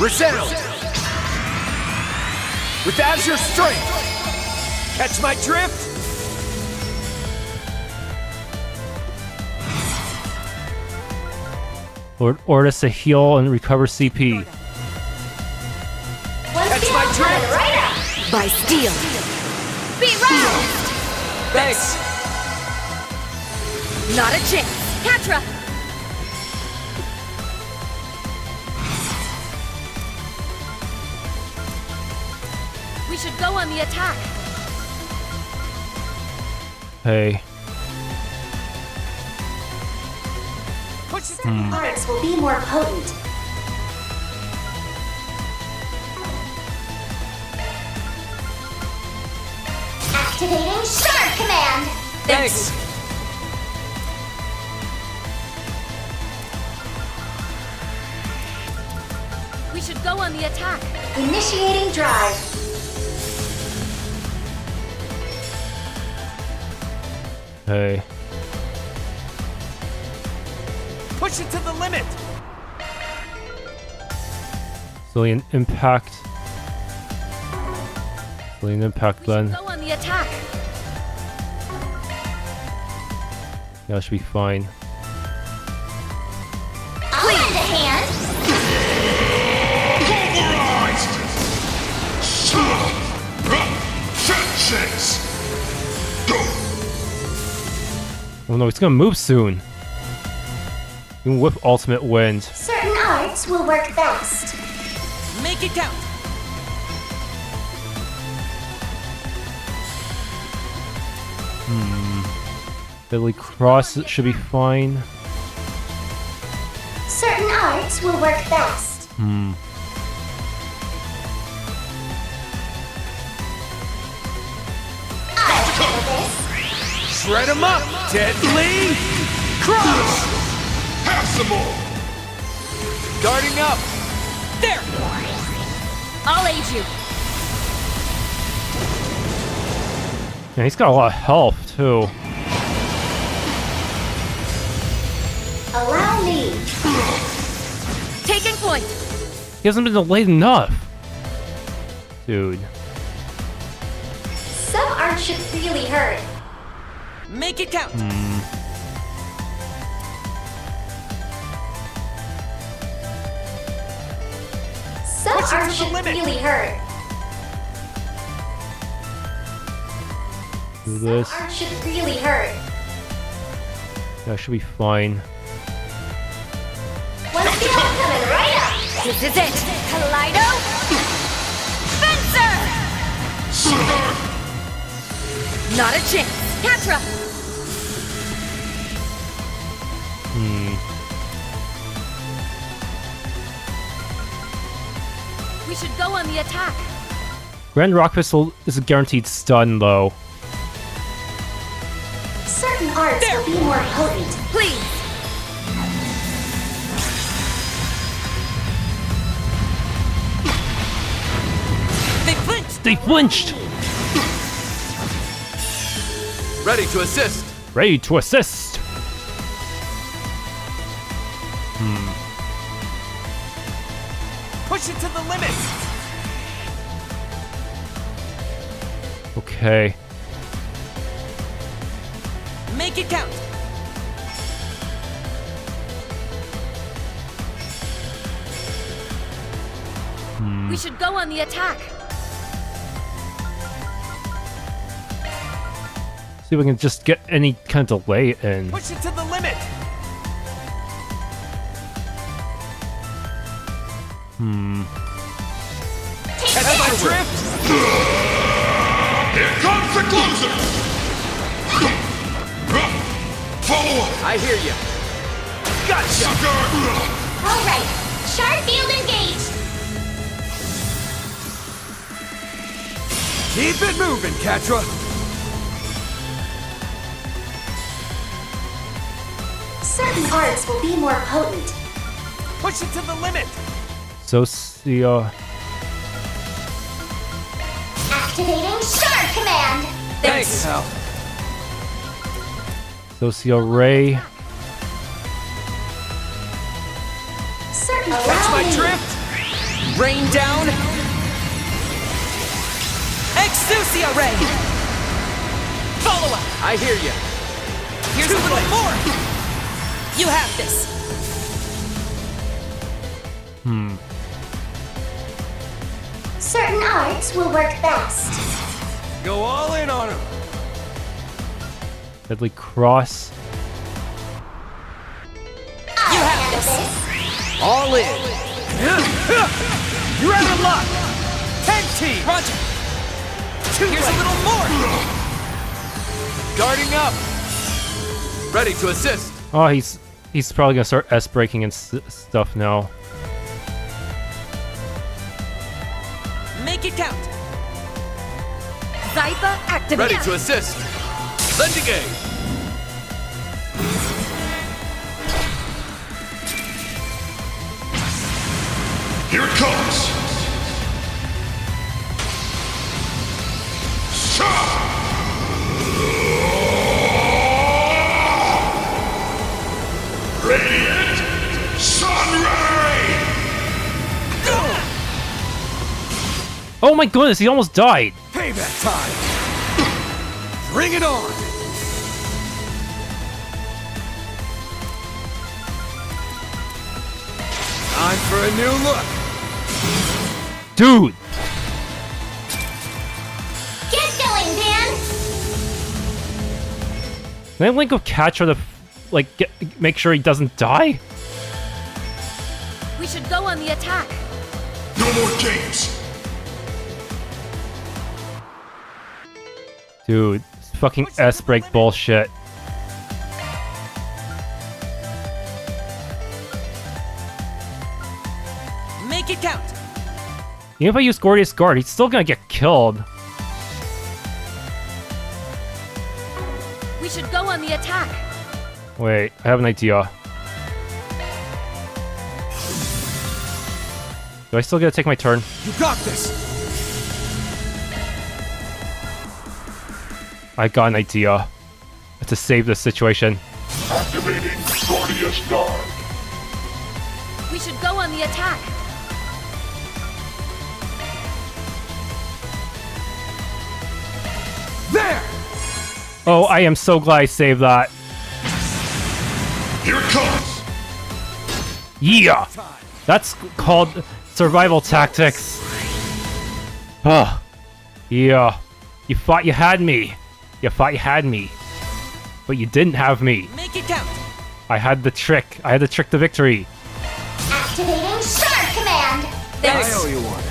Resound. With Azure strength. Catch my drift. Lord Ordis to heal and recover CP. Catch my drift. Right up! By steel. Be roused! Thanks. Not a chance. Catra! We should go on the attack. Hey. Certain arts will be more potent. Activating Shard Command! Thanks. We should go on the attack. Initiating drive. Hey. Push it to the limit. Zillion impact. Zillion impact then. Go on the attack. Yeah, that should be fine. I'll lend a hand. Vengeance! Go! Oh no, it's gonna move soon. Even with ultimate wind. Certain arts will work best. Make it count. Deadly Cross should be fine. Certain arts will work best. I'll handle this. Shred him up. Deadly Cross. Have some more! Guarding up. There. I'll aid you. Yeah, he's got a lot of health too. Allow me. Taking point. He hasn't been delayed enough. Dude. Some arts should really hurt. Make it count. Some arts should really hurt. Do this. Some arts should really hurt. That should be fine. One skill coming right up. This is it. Kaleido. Fencer. Not a chance. Catra. We should go on the attack. Grand Rock Pistol is a guaranteed stun though. Certain arts will be more potent. Please. They flinched. They flinched! Ready to assist. Ready to assist! Push it to the limit. Okay. Make it count. We should go on the attack. See if we can just get any kind of delay in. Push it to the limit. Catch my drift. Here comes the closer. Follow up. I hear you. Gotcha. Sucker. All right, sharp field engaged. Keep it moving, Catra. Certain arts will be more potent. Push it to the limit. Socio. Activating Shark Command. Thanks, Hal. Socio Ray. Certain Catch my drift. Rain down. Exousia Ray. Follow up. I hear you. Here's a little more. You have this. Certain arts will work best. Go all in on him. Deadly Cross. You have this. All in. You're out of luck. 10T. Roger. Here's a little more. Guarding up. Ready to assist. Oh, he's probably gonna start S-breaking and stuff now. Make it count. Zypha activated. Ready to assist. Lending aid. Here it comes. Radiant Sunray! Oh my goodness, he almost died. Payback time. Bring it on. Time for a new look. Dude. Get going, Dan. Can I link with Catra to make sure he doesn't die? We should go on the attack. No more games. Dude, it's fucking S-break bullshit. Make it count. Even if I use Gordius Guard, he's still gonna get killed. We should go on the attack. Wait, I have an idea. Do I still get to take my turn? You got this. I got an idea. To save this situation. Activating Gordius Guard. We should go on the attack. There! Oh, I am so glad I saved that. Here it comes. Yeah! That's called survival tactics. Oh. Yeah. You thought you had me. You thought you had me. But you didn't have me. Make it count. I had the trick. I had the trick to victory. Activating Shark Command. I owe you one.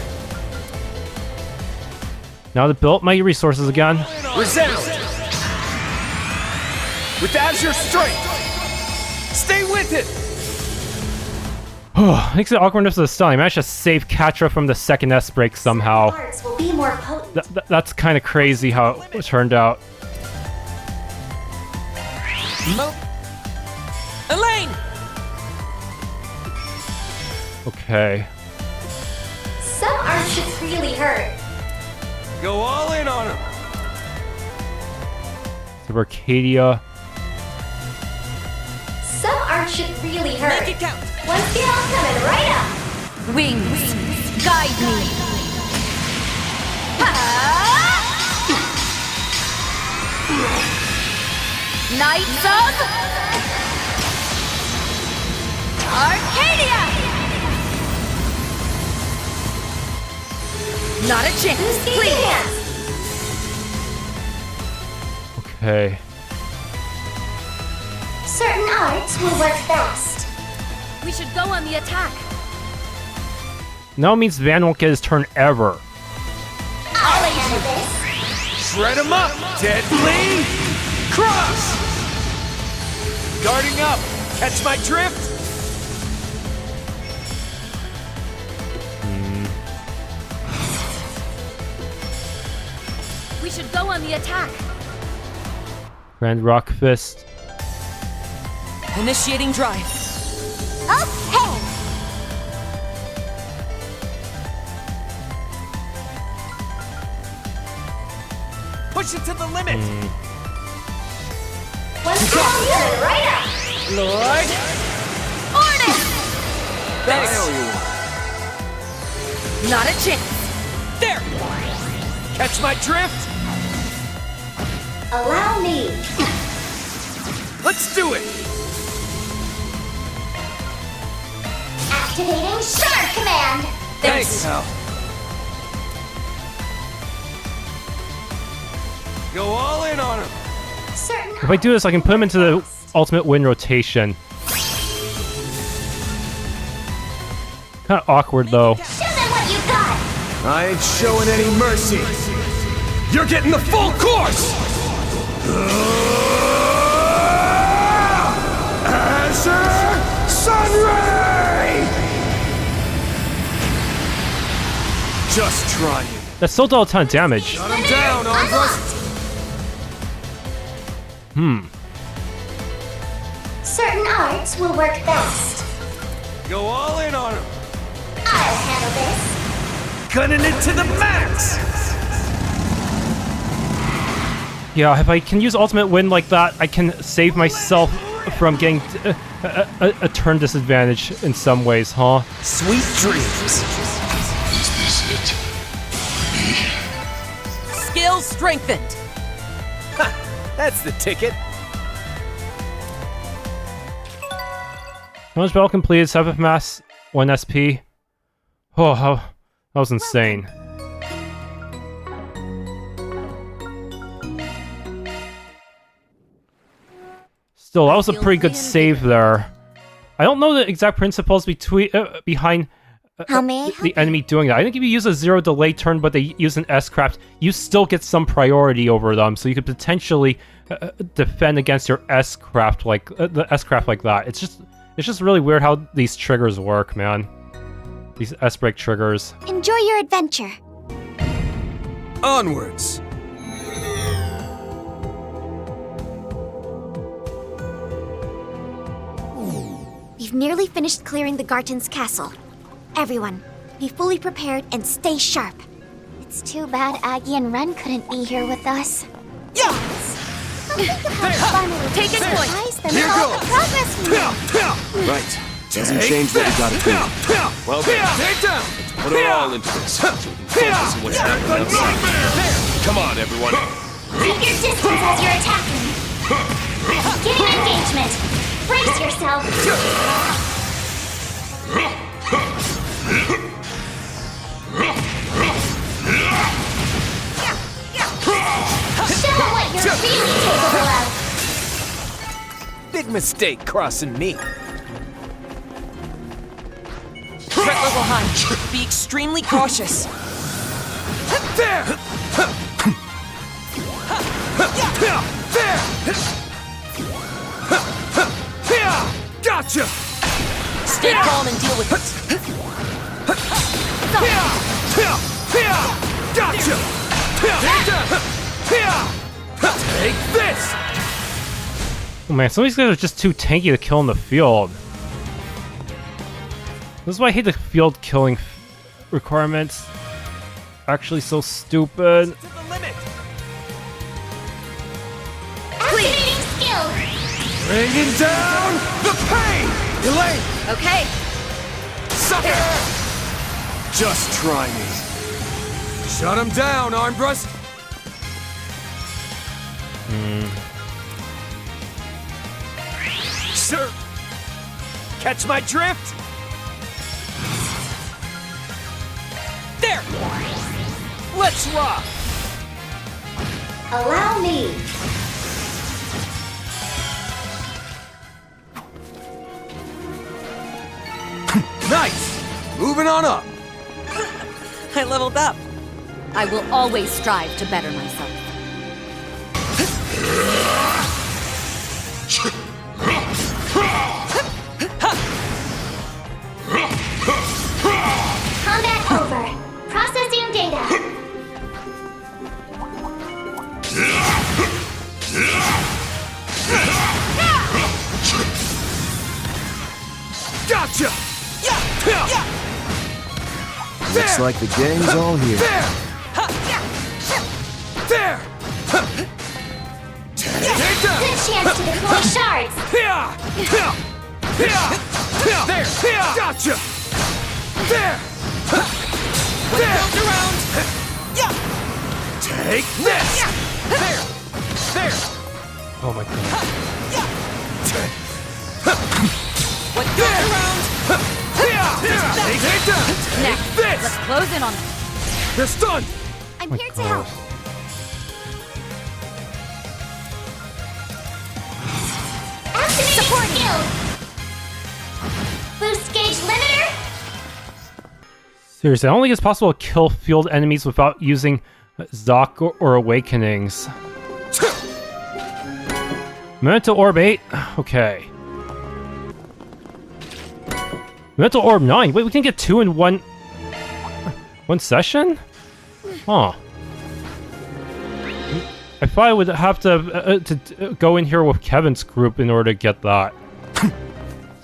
Now to build up my resources again. Resound. With Azure Strength. Stay with it. Thanks to the awkwardness of the stun, I managed to save Catra from the second S-break somehow. Arts will be more potent. That's kind of crazy how it turned out. Elaine! Okay. Some arts should really hurt. Go all in on him. So Arcadia. Some arts should really hurt. Make it count. One skill coming right up. Wings, guide me. Knights of Arcadia! Not a chance, please! Okay. Certain arts will work best. We should go on the attack. Now it means Van won't get his turn ever. I'll handle this. Shred him up! Deadly! Cross! Guarding up! Catch my drift! We should go on the attack. Grand Rock Fist. Initiating drive. Okay. Push it to the limit! One strong turn right up. Lord! Orders! Thanks. Not a chance. There! Catch my drift! Allow me. Let's do it! Activating Sharp Command. Thanks, pal. Go all in on him! Certain If I do this, I can put him into the ultimate win rotation. Kind of awkward, though. Show them what you got. I ain't showing any mercy! You're getting the full course! Ashen Sunray! Just trying. That still dealt a ton of damage. Shut him down, Arkride! Certain arts will work best. Go all in on him! I'll handle this. Gunning it to the max! Yeah, if I can use ultimate win like that, I can save myself from getting a turn disadvantage in some ways, huh? Sweet dreams! Is this it? Skills strengthened. Ha! That's the ticket! Challenge battle completed, 7th mass, 1 SP. Oh, that was insane. Still, that was a pretty good save there. I don't know the exact principles behind the enemy doing that. I think if you use a 0 delay turn, but they use an S-craft, you still get some priority over them, so you could potentially defend against your S-craft like the S-craft like that. It's just really weird how these triggers work, man. These S-break triggers. Enjoy your adventure. Onwards! We've nearly finished clearing the Garten's castle. Everyone, be fully prepared and stay sharp. It's too bad Aggie and Renne couldn't be here with us. Yeah! Take it, point. Here goes. The progress we made. Right. Doesn't change what we gotta do. Well then, take down! Put it all into this, so we can focus on what's happening outside. Come on, everyone. Keep your distance as you're attacking. Get an engagement. Brace yourself. Show them what you're really capable of. Big mistake crossing me. Threat level high. Be extremely cautious. There! There! Gotcha! Stay calm and deal with it. Gotcha! Take this! Oh man, some of these guys are just too tanky to kill in the field. This is why I hate the field killing requirements. Actually so stupid. Activating skill. Bringing down the pain! Elaine! Okay. Sucker! Just try me. Shut him down, Armbrust! Sir! Catch my drift? There! Let's rock! Allow me. Nice! Moving on up. I leveled up. I will always strive to better myself. Combat over. Processing data. Gotcha! Looks like the gang's all here. There! Take that! Good chance to deploy shards. There! Gotcha! There! There! Around. Take this! There! Oh my god. What goes around? Take that! Next, This! let's close in on them. They're stunned! I'm here to help. Activate support field. Boost gauge limiter. Seriously, I don't think it's possible to kill field enemies without using Zoc or Awakenings. Memento Orb 8? Okay. Memento Orb 9? Wait, we can get 2 in one session? Huh. I thought I would have to go in here with Kevin's group in order to get that.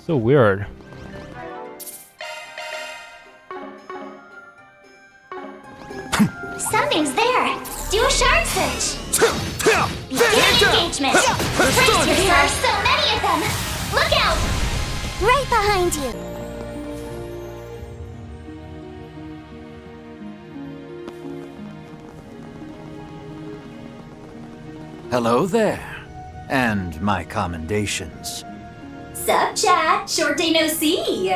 So weird. Something's there. Do a shard search. Begin engagement. First, there are so many of them. Look out! Right behind you. Hello there, and my commendations. Sup, chat? Short day no see.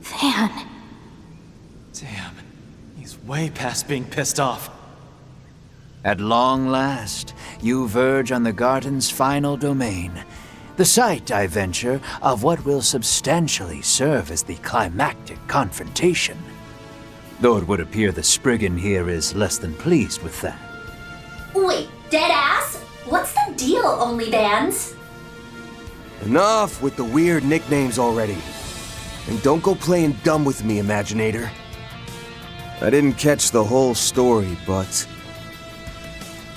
Van. Damn, he's way past being pissed off. At long last, you verge on the Garden's final domain. The site, I venture, of what will substantially serve as the climactic confrontation. Though it would appear the Spriggan here is less than pleased with that. Wait, dead ass? What's the deal, only bands? Enough with the weird nicknames already. And don't go playing dumb with me, Imaginator. I didn't catch the whole story, but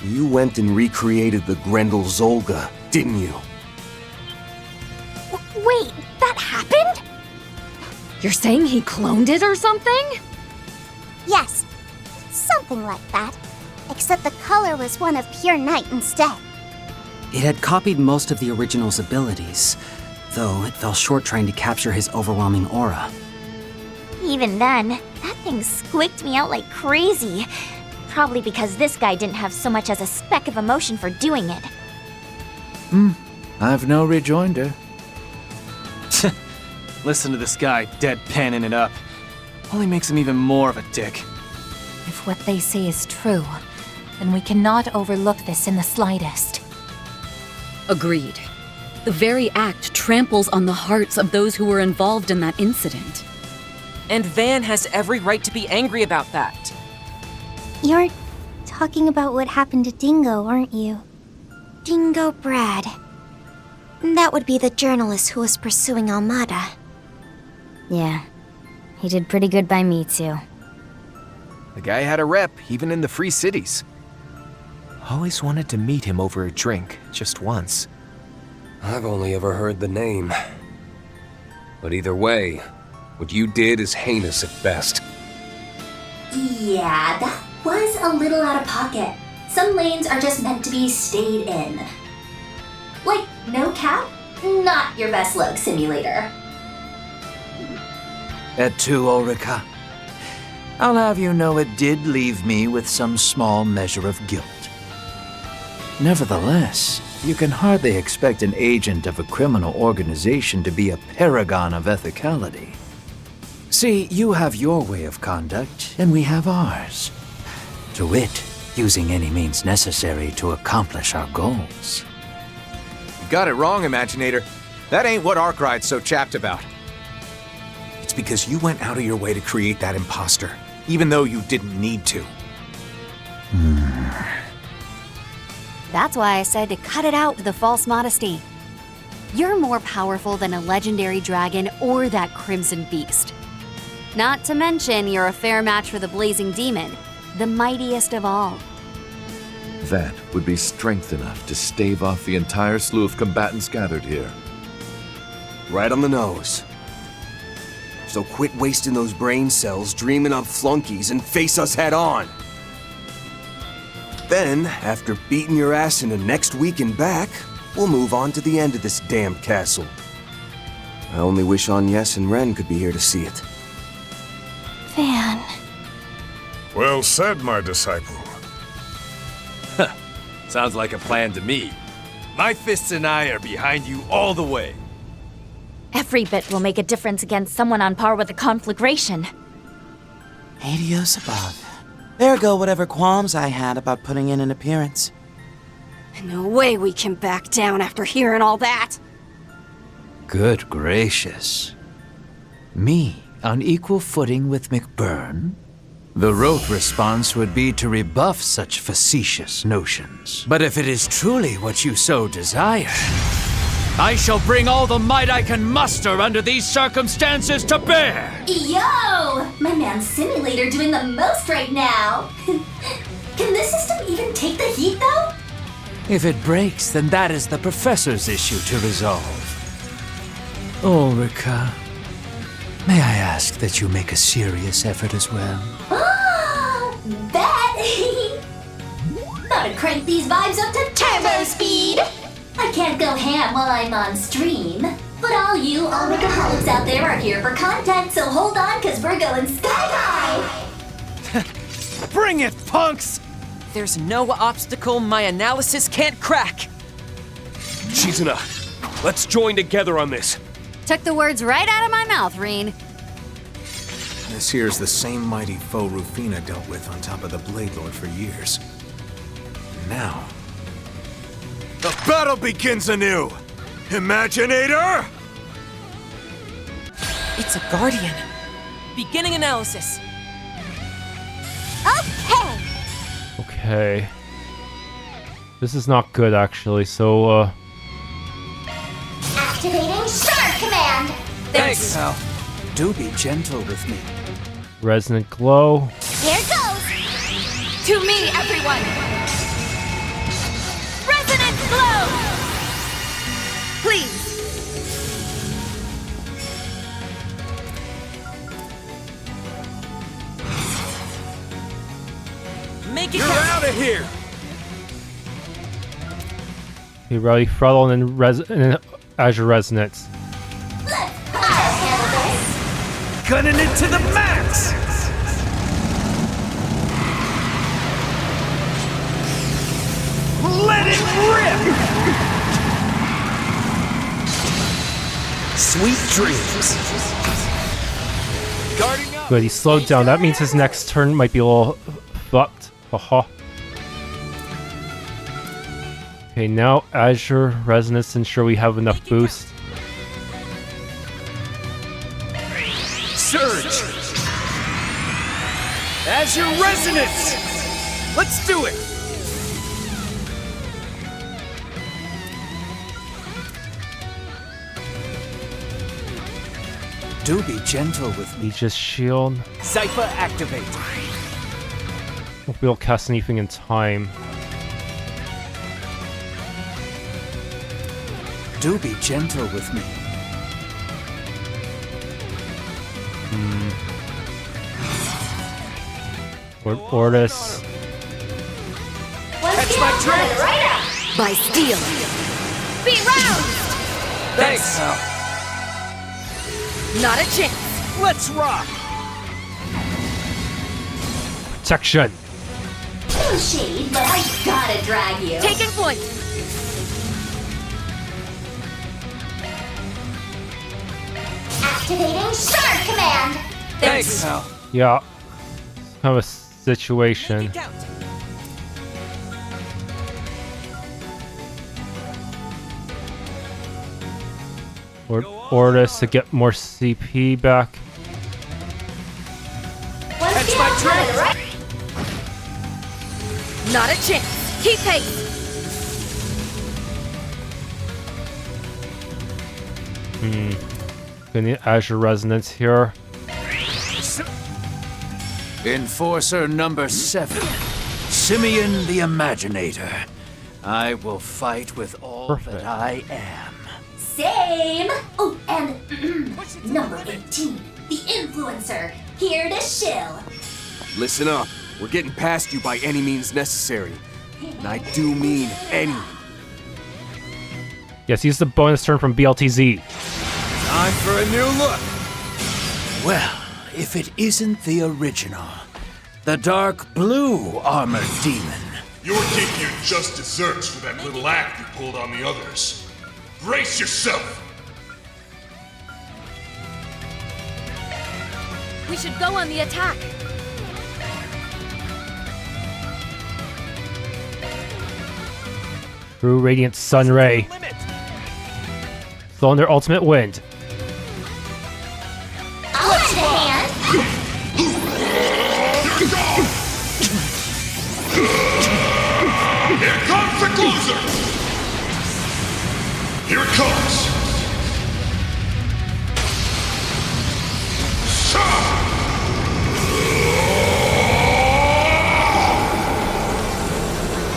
you went and recreated the Grendel Zolga, didn't you? Wait, that happened? You're saying he cloned it or something? Yes, something like that. Except the color was one of pure night instead. It had copied most of the original's abilities, though it fell short trying to capture his overwhelming aura. Even then, that thing squeaked me out like crazy. Probably because this guy didn't have so much as a speck of emotion for doing it. I've no rejoinder. Listen to this guy deadpanning it up. Only makes him even more of a dick. If what they say is true, then we cannot overlook this in the slightest. Agreed. The very act tramples on the hearts of those who were involved in that incident. And Van has every right to be angry about that. You're talking about what happened to Dingo, aren't you? Dingo Brad. That would be the journalist who was pursuing Almada. Yeah. He did pretty good by me, too. The guy had a rep, even in the free cities. Always wanted to meet him over a drink, just once. I've only ever heard the name. But either way, what you did is heinous at best. Yeah, that was a little out of pocket. Some lanes are just meant to be stayed in. Like, no cap, not your best luck simulator. Et tu, Ulrika. I'll have you know it did leave me with some small measure of guilt. Nevertheless, you can hardly expect an agent of a criminal organization to be a paragon of ethicality. See, you have your way of conduct, and we have ours. To wit, using any means necessary to accomplish our goals. You got it wrong, Imaginator. That ain't what Arkride's so chapped about. It's because you went out of your way to create that imposter, even though you didn't need to. That's why I said to cut it out with the false modesty. You're more powerful than a legendary dragon or that crimson beast. Not to mention, you're a fair match for the blazing demon, the mightiest of all. That would be strength enough to stave off the entire slew of combatants gathered here. Right on the nose. So quit wasting those brain cells dreaming up flunkies and face us head on. Then, after beating your ass in the next week and back, we'll move on to the end of this damned castle. I only wish Agnes and Renne could be here to see it. Van. Well said, my disciple. Sounds like a plan to me. My fists and I are behind you all the way. Every bit will make a difference against someone on par with the conflagration. Adios above. There go whatever qualms I had about putting in an appearance. No way we can back down after hearing all that. Good gracious. Me on equal footing with McBurn? The rote response would be to rebuff such facetious notions. But if it is truly what you so desire, I shall bring all the might I can muster under these circumstances to bear! Yo! My man Simulator doing the most right now! Can this system even take the heat, though? If it breaks, then that is the professor's issue to resolve. Ulrika, may I ask that you make a serious effort as well? Ah! Bet! Gotta crank these vibes up to turbo speed! I can't go ham while I'm on stream. But all you Omegaholics out there are here for content, so hold on, cause we're going sky high! Bring it, punks! There's no obstacle my analysis can't crack! Chizuna, let's join together on this. Took the words right out of my mouth, Rean. This here's the same mighty foe Rufina dealt with on top of the Blade Lord for years. Now... the battle begins anew! Imaginator! It's a Guardian. Beginning analysis. Okay! Okay. This is not good, actually, so, Activating Shark Command! Thanks, pal. Do be gentle with me. Resonant Glow. Here goes! To me, everyone! Resonant Glow! Please! Make it You're out of here! Okay, Rowdy Throttle and then Azure Resonance. Gunning it to the max! Let it rip! Sweet dreams. Guarding up. Good, he slowed down. That means his next turn might be a little fucked. Haha. Okay, now Azure Resonance, ensure we have enough boost. Surge! As your resonance! Let's do it! Do be gentle with me. Aegis Shield. Cypher activate. Hope we don't cast anything in time. Do be gentle with me. Ordis. Catch my trick! Right up! By steel. Be roused! Thanks! Not a chance. Let's rock! Protection. No shade, but I gotta drag you. Taking point. Activating Shark Command! Thanks. Yeah. Kind of a situation. Order us to get more CP back. Catch my drift. Not a chance. Keep pace. Gonna need Azure Resonance here. Enforcer number 7, Simeon the Imaginator. I will fight with all that I am. Same! Oh, and number 18, the Influencer, here to shill. Listen up. We're getting past you by any means necessary. And I do mean any. Yes, use the bonus turn from BLTZ. Time for a new look. Well, if it isn't the original, the dark blue armored demon. You're getting your just desserts for that little act you pulled on the others. Brace yourself! We should go on the attack. Through Radiant Sun Ray. Throwing their ultimate wind. I'll lend a hand. Here comes the closer! Here it comes!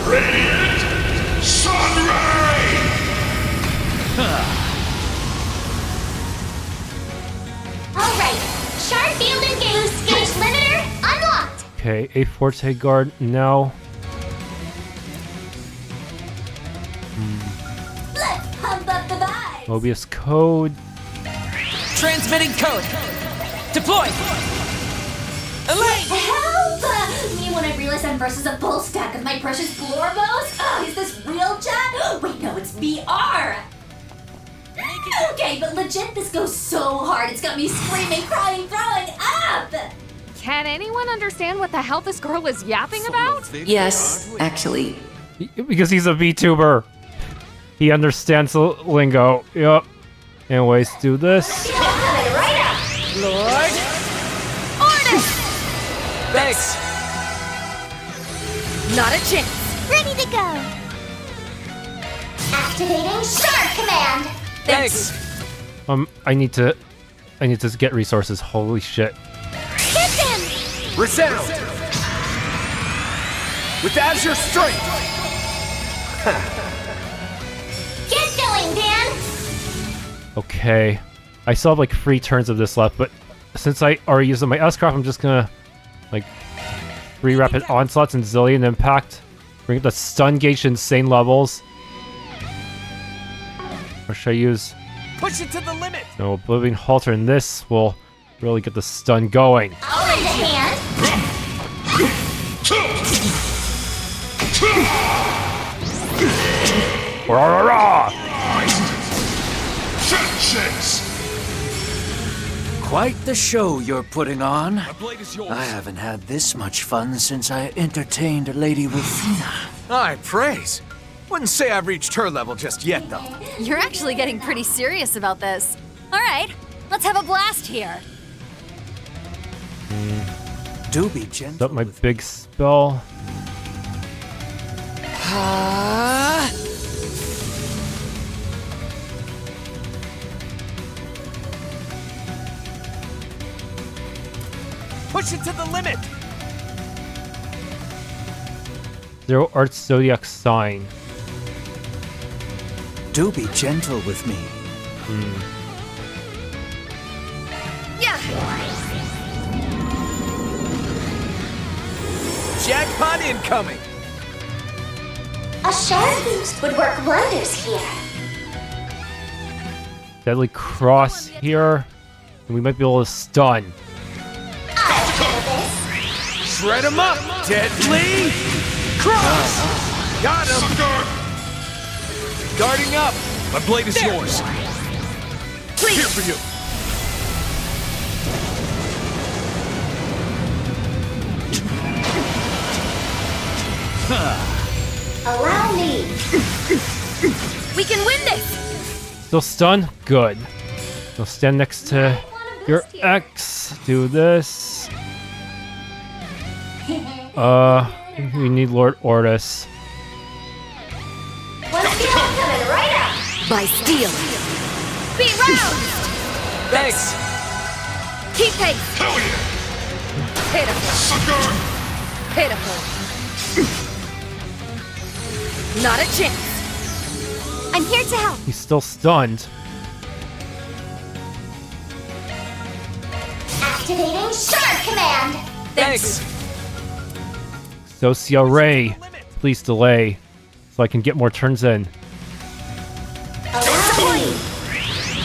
Radiant Sunray! Alright, sharp field engaged. Gauge limiter unlocked. Okay, a Forte Guard now. Let's pump up the vibe. Mobius code. Transmitting code. Deploy. Elaine! Help! Me when I realize I'm versus a full stack of my precious Ouroboros? Oh, is this real chat? Wait, no, it's VR. Okay, but legit, this goes so hard. It's got me screaming, crying, throwing up. Can anyone understand what the hell this girl is yapping about? Yes, actually. Because he's a VTuber. He understands the lingo. Yup. Anyways, do this. Lord. Order! Thanks. Not a chance. Ready to go. Activating Shark Command. Thanks. I need to get resources. Holy shit. Hit them. Resound! With Azure Strength! Get going, Dan. Okay. I still have like 3 turns of this left, but since I already used my S-Craft, I'm just gonna like 3 rapid onslaughts and Zillion impact. Bring the stun gauge to insane levels. Or should I use... Push it to the limit! No, Oblivion Halter, and this will really get the stun going. I'll lend a hand. Rah, rah, rah. Quite the show you're putting on. My blade is yours. I haven't had this much fun since I entertained Lady Rufina. I praise. Wouldn't say I've reached her level just yet, though. You're actually getting pretty serious about this. All right, let's have a blast here. Do be gentle. Up my big spell. Push it to the limit! 0 Arts Zodiac Sign. Do be gentle with me. Yeah! Jackpot incoming! A sharp boost would work wonders here. Deadly Cross here. And we might be able to stun. Shred him up! Deadly Cross! Got him! Guarding up! My blade is yours. Please. Here for you. Allow me. We can win this! Still stunned? Good. I'll stand next to your ex. Do this. We need Lord Ortis. One skill coming right up. By steel. Be round! Thanks. Keep pace! Hell yeah! Pitiful. Sucker! Pitiful. Not a chance. I'm here to help. He's still stunned. Activating Sharp Command. Thanks. Socia Ray, please delay so I can get more turns in. Allow me.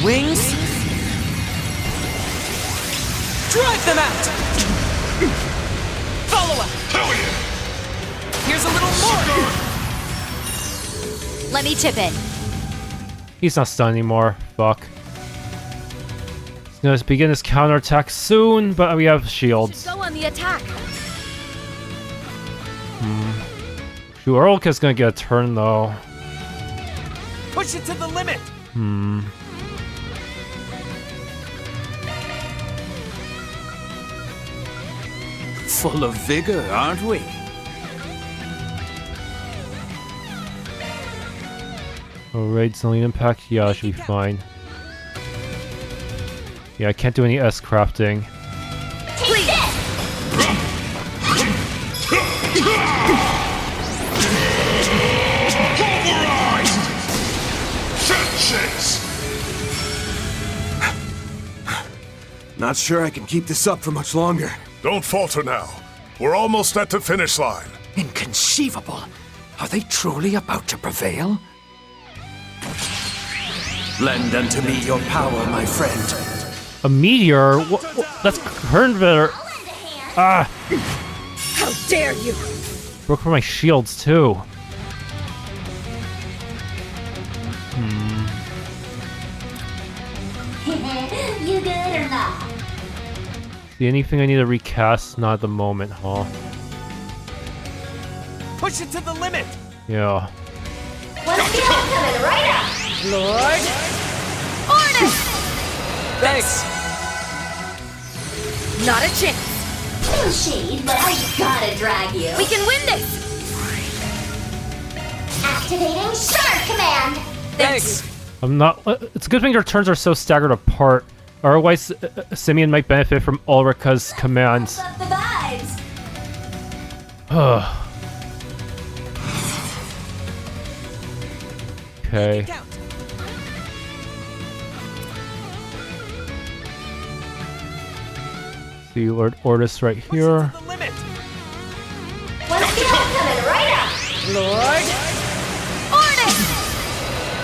Wings? Drive them out! Follow up! Hell yeah! Here's a little more! Let me chip in. He's not stunned anymore. Fuck. He's gonna begin his counterattack soon, but we have shields. Go on the attack. Shoot, Orlka's gonna get a turn though. Push it to the limit! Full of vigor, aren't we? Alright, selling impact. Yeah, I should be fine. Yeah, I can't do any S crafting. Take this. Pulverized! Set chase! Not sure I can keep this up for much longer. Don't falter now. We're almost at the finish line. Inconceivable. Are they truly about to prevail? Lend unto me your power, my friend. A meteor? That's Grendeler. Ah! How dare you! Broke for my shields too. You good or not? See anything I need to recast? Not at the moment, huh? Push it to the limit! Yeah. One skill coming right up. Lord! Ortis! Thanks! Not a chance. No shade, but I gotta drag you. We can win this! Activating Sharp Command. Thanks! I'm not. It's a good thing their turns are so staggered apart. Otherwise, Simeon might benefit from Ulrika's commands. Up the vibes. Okay. See Lord Ortis right here. One skill coming right up. Lord! Ortis!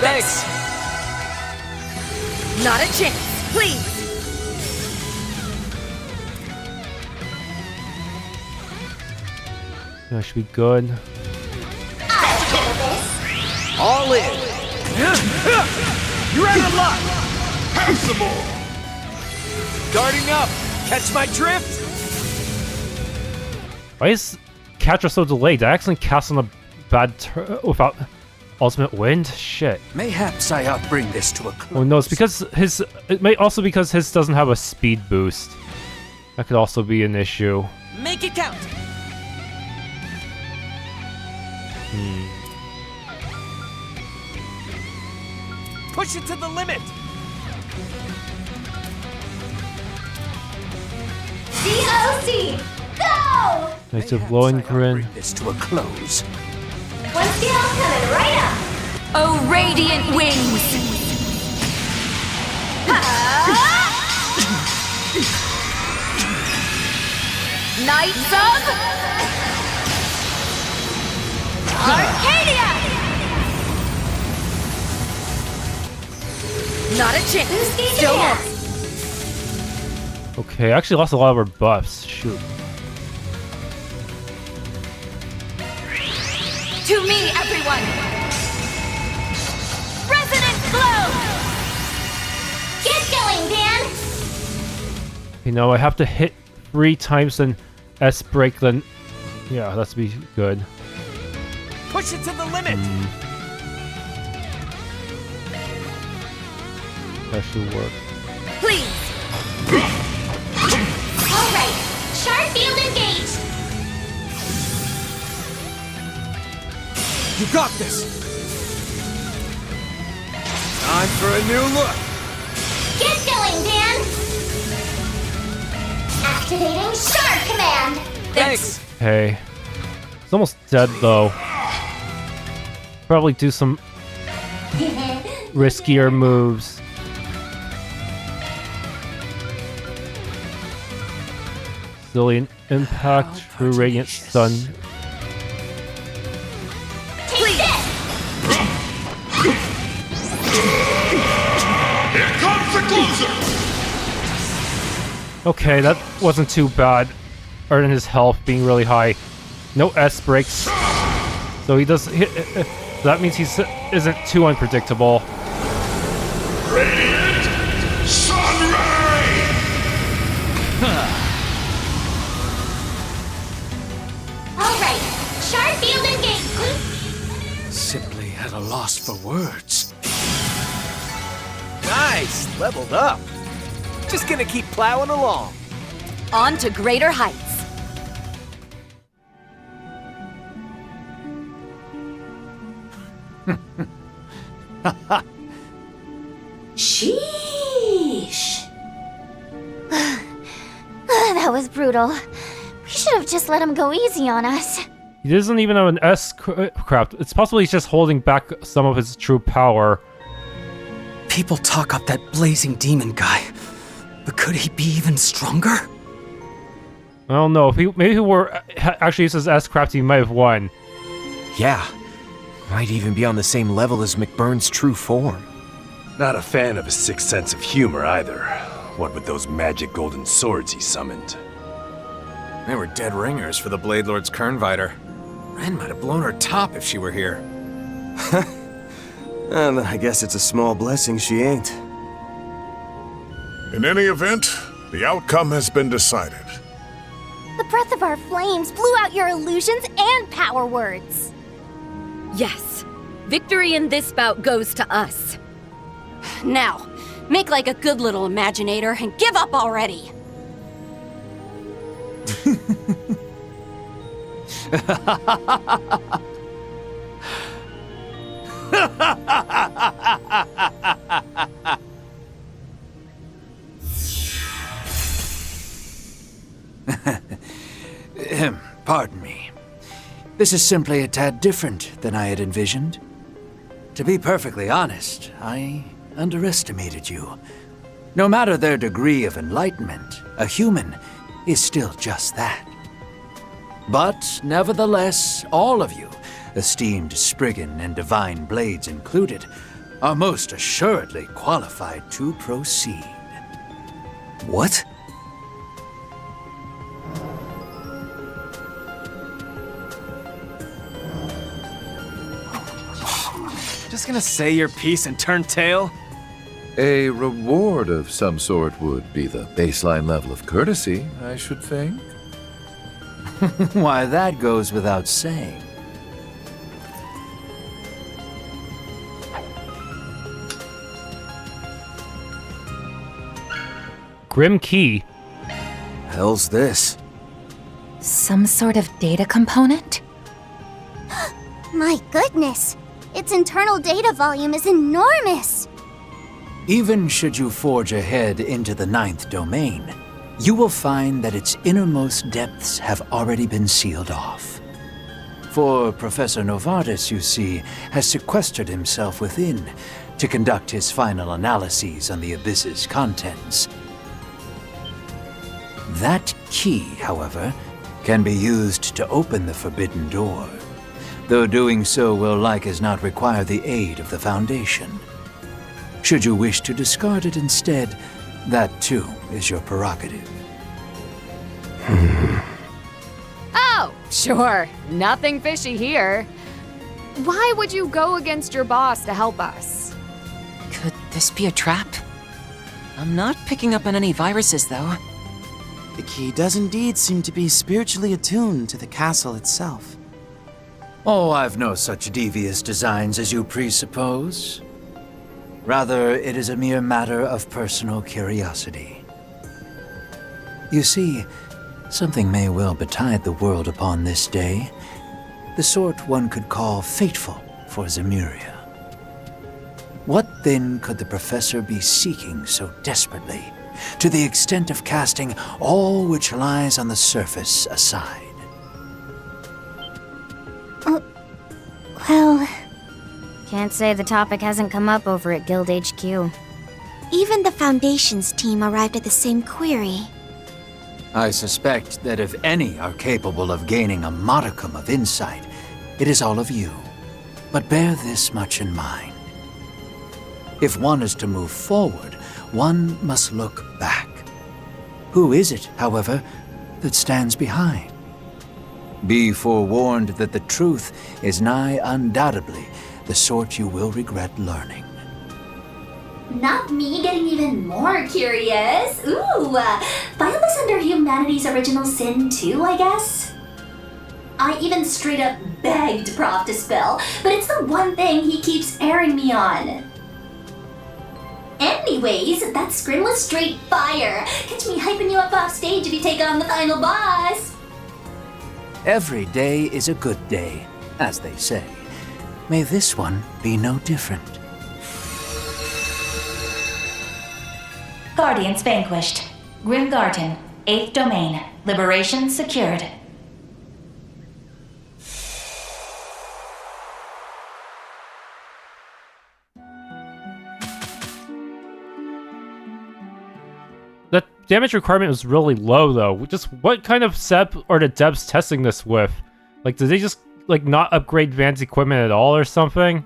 Thanks! Not a chance. Please! That should be good. All in! You're out of luck! Have some more! Guarding up! Catch my drift? Why is Catcher so delayed? Did I accidentally cast on a bad turn without ultimate wind? Shit. Mayhaps I ought bring this to a close. Oh no, it's because his. It may also because his doesn't have a speed boost. That could also be an issue. Make it count! Push it to the limit! DOC! Go! Nice of Lohengrin. Bring this to a close. One skill coming right up. Oh, radiant wings! Knights of Arcadia! Not a chance. Still more. Okay, I actually lost a lot of our buffs. Shoot. To me, everyone! Resonant blow! Get going, Dan! You know, I have to hit 3 times and S break, then. Yeah, that's be good. Push it to the limit! That should work. Please! Alright, sharp field engaged! You got this! Time for a new look! Get going, Dan! Activating Sharp Command! Thanks! Hey. He's almost dead, though. Probably do some riskier moves. Zillion impact, true radiant sun. Take this! Here comes the closer! Okay, that wasn't too bad. Other than his health being really high. No S breaks. So he does hit. That means he isn't too unpredictable. Radiant Sunray! Alright, sharp field engaged! Simply at a loss for words. Nice! Leveled up. Just gonna keep plowing along. On to greater heights. Sheesh! That was brutal. We should have just let him go easy on us. He doesn't even have an S crap. It's possible he's just holding back some of his true power. People talk up that blazing demon guy, but could he be even stronger? I don't know. If he maybe he were actually used his S crap, he might have won. Yeah. Might even be on the same level as McBurn's true form. Not a fan of his sixth sense of humor either. What with those magic golden swords he summoned. They were dead ringers for the Blade Lord's Kernviter. Ren might have blown her top if she were here. And I guess it's a small blessing she ain't. In any event, the outcome has been decided. The breath of our flames blew out your illusions and power words. Yes. Victory in this bout goes to us. Now, make like a good little Imaginator and give up already! Pardon me. This is simply a tad different than I had envisioned. To be perfectly honest, I underestimated you. No matter their degree of enlightenment, a human is still just that. But nevertheless, all of you, esteemed Spriggan and Divine Blades included, are most assuredly qualified to proceed. What? Just gonna say your piece and turn tail? A reward of some sort would be the baseline level of courtesy, I should think. Why, that goes without saying. Grim Key. Hell's this? Some sort of data component? My goodness! Its internal data volume is enormous! Even should you forge ahead into the 9th domain, you will find that its innermost depths have already been sealed off. For Professor Novartis, you see, has sequestered himself within to conduct his final analyses on the Abyss's contents. That key, however, can be used to open the forbidden door, though doing so will like as not require the aid of the Foundation. Should you wish to discard it instead, that too is your prerogative. Oh, sure. Nothing fishy here. Why would you go against your boss to help us? Could this be a trap? I'm not picking up on any viruses, though. The key does indeed seem to be spiritually attuned to the castle itself. Oh, I've no such devious designs as you presuppose. Rather, it is a mere matter of personal curiosity. You see, something may well betide the world upon this day, the sort one could call fateful for Zemuria. What then could the professor be seeking so desperately, to the extent of casting all which lies on the surface aside? Well... Can't say the topic hasn't come up over at Guild HQ. Even the Foundation's team arrived at the same query. I suspect that if any are capable of gaining a modicum of insight, it is all of you. But bear this much in mind. If one is to move forward, one must look back. Who is it, however, that stands behind? Be forewarned that the truth is nigh undoubtedly the sort you will regret learning. Not me getting even more curious. Ooh, file this under humanity's original sin too, I guess? I even straight up begged Prof to spill, but it's the one thing he keeps airing me on. Anyways, that scrim was straight fire. Catch me hyping you up off stage if you take on the final boss. Every day is a good day, as they say. May this one be no different. Guardians vanquished. Grim Garten, 8th domain. Liberation secured. The damage requirement was really low, though. Just what kind of Sep are the devs testing this with? Like, did they just, like, not upgrade Van's equipment at all or something?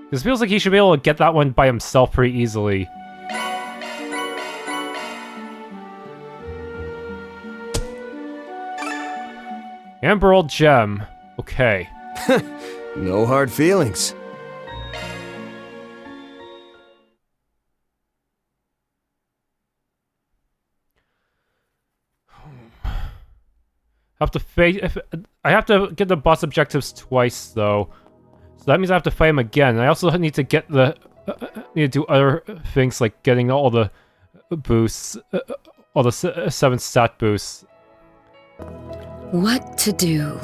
Because it feels like he should be able to get that one by himself pretty easily. Emerald Gem. Okay. No hard feelings. I have to get the boss objectives twice, though. So that means I have to fight him again. I also need to get the... need to do other things, like getting all the boosts. All the 7 stat boosts. What to do?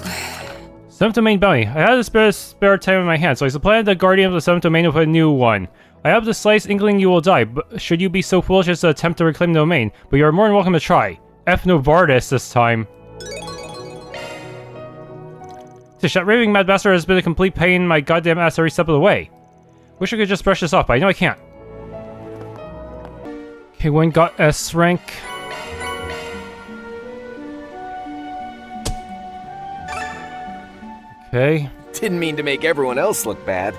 7th domain bounty. I had a spare time in my hand, so I supplanted the guardian of the 7th domain with a new one. I have the slight inkling you will die, but should you be so foolish as to attempt to reclaim the domain, but you are more than welcome to try. F. Novartis this time. Tish, that raving mad bastard has been a complete pain in my goddamn ass every step of the way. Wish I could just brush this off, but I know I can't. Okay, one got S rank. Okay. Didn't mean to make everyone else look bad.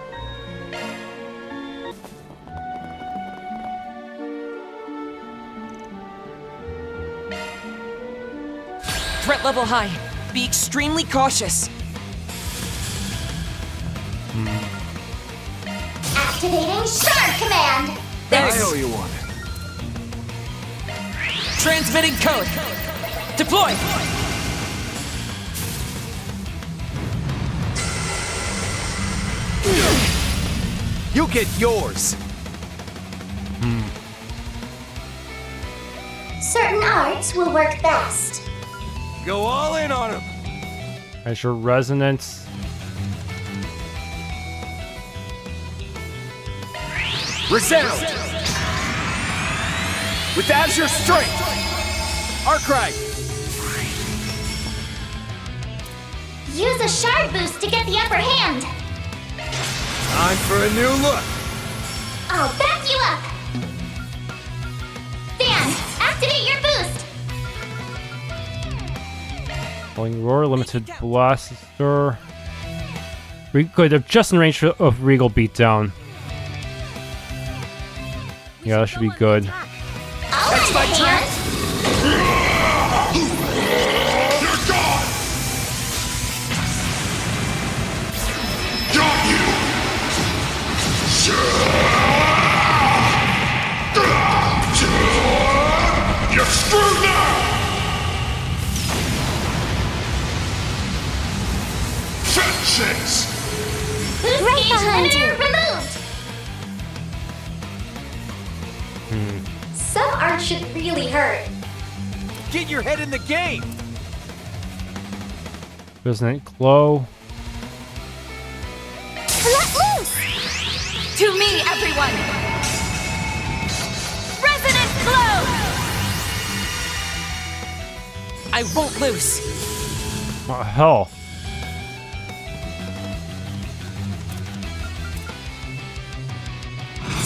Threat level high. Be extremely cautious. Activating Shard Command! Thanks. I owe you one. Transmitting code. Deploy! You get yours! Certain arts will work best. Go all in on him! Azure Resonance. Resound! With Azure Strength! Arkride! Use a shard boost to get the upper hand. Time for a new look! I'll back you up! Fan, activate your boost! Falling Roar, Limited Blaster. Good, they're just in range of Regal Beatdown. Yeah, that should be good. That's my turn! You're gone! Got you! You're screwed now! Fetch it! charge should really hurt. Get your head in the game! Resonant glow. Let loose! To me, everyone! Resonant glow! I won't lose. What the hell?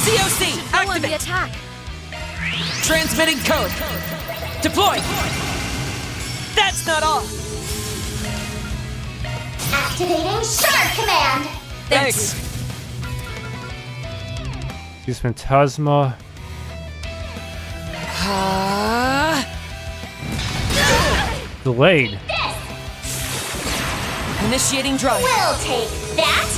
COC, Go on the activate! attack. Transmitting code. Deploy! That's not all! Activating Shark Command! Thanks! Use Phantasma. Delayed. Initiating drive. We'll take that!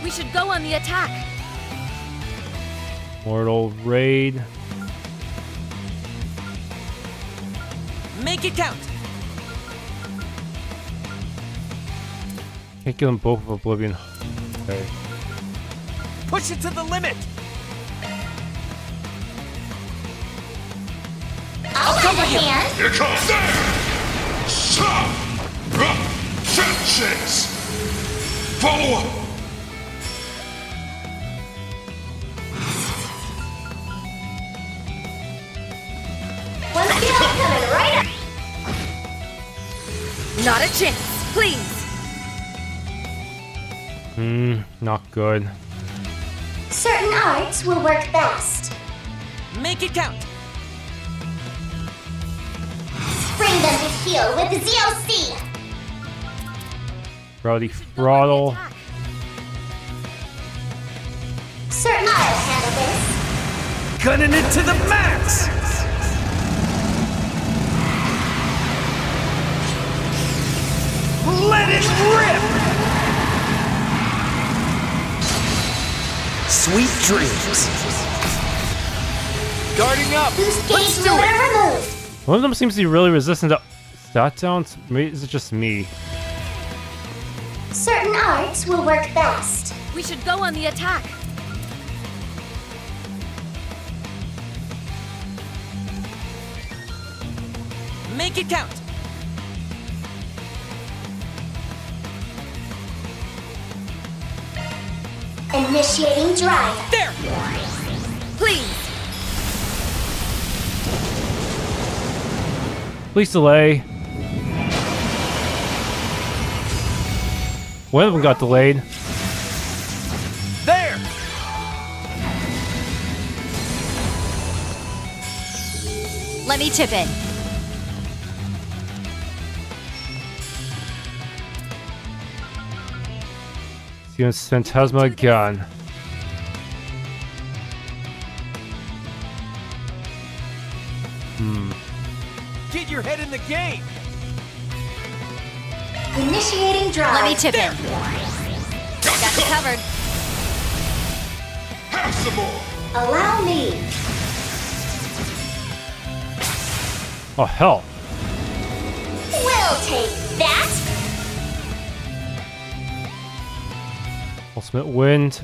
We should go on the attack. Mortal Raid. Make it count. Can't kill them both with Oblivion. Okay. Push it to the limit! I'll cover you! Hand. Here comes there! Stop! Fat chase! Follow up! One skill coming right up! Not a chance, please. Not good. Certain arts will work best. Make it count. Bring them to heal with the ZOC! Rowdy Throttle. Certain I'll handle this. Gunning it to the max! Let it rip! Sweet dreams. Guarding up! Boost Let's gauge do limiter it! removed. One of them seems to be really resistant to stat downs. Maybe is it just me? Certain arts will work best. We should go on the attack. Make it count. Initiating drive. There! Please. Please delay. One of them got delayed. There! Let me chip in. Use Phantasma again. Get your head in the game! Initiating drive. Let me chip in. Got you covered. Have some more! Allow me. Oh hell! We'll take that. Ultimate Wind.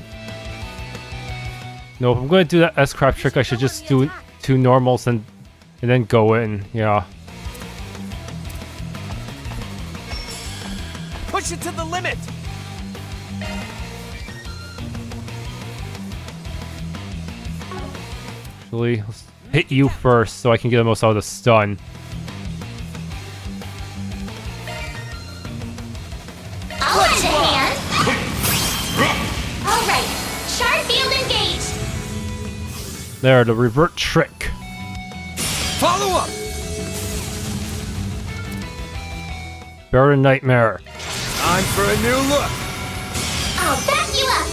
No, if I'm going to do that S-Crap trick, I should just do 2 normals and then go in. Yeah. Push it to the limit! Actually, let's hit you first so I can get the most out of the stun. I'll lend a hand. All right. Chart field engaged. There, the revert trick. Follow up! Bear Nightmare. Time for a new look! I'll back you up.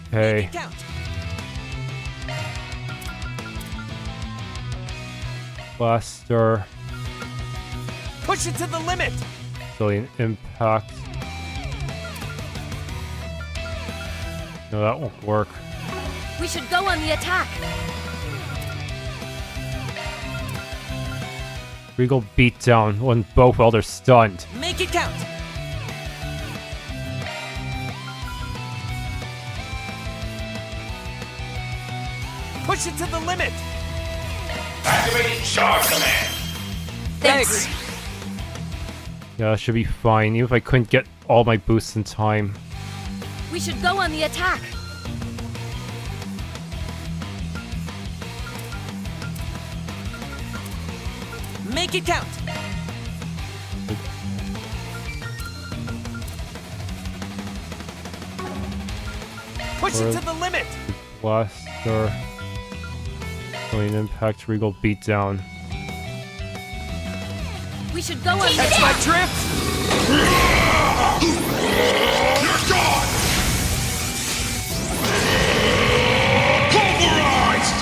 Okay. Blaster. Push it to the limit! Billion Impact. No, that won't work. We should go on the attack. Regal beat down when both while they're stunned. Make it count! Push it to the limit! Activating charge command! Thanks! Yeah, that should be fine, even if I couldn't get all my boosts in time. We should go on the attack. Make it count! Push it to the limit! Blaster. Going impact, Regal beat down. We should go on the Catch my drift! You're gone! Pulverized!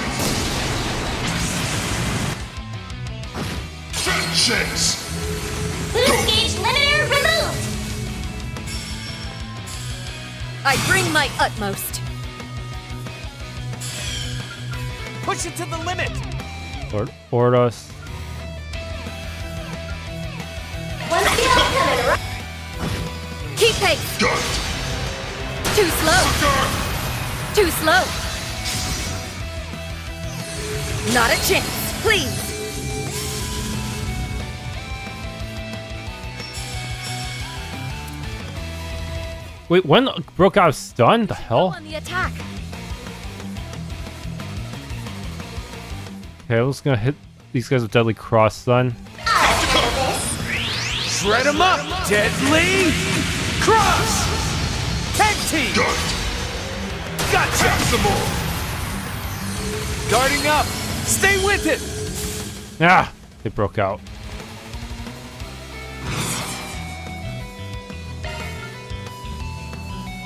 Vengeance! Boost gauge limiter removed! I bring my utmost. Push it to the limit! Ouroboros. Keep pace! Too slow! Too slow! Not a chance, please! Wait, one broke out of stun? The hell? On the attack! Okay, I was gonna hit these guys with Deadly Cross then. Shred him up! Deadly Cross! Tag team! Gotcha! Some more! Guarding up! Stay with it! Ah! They broke out.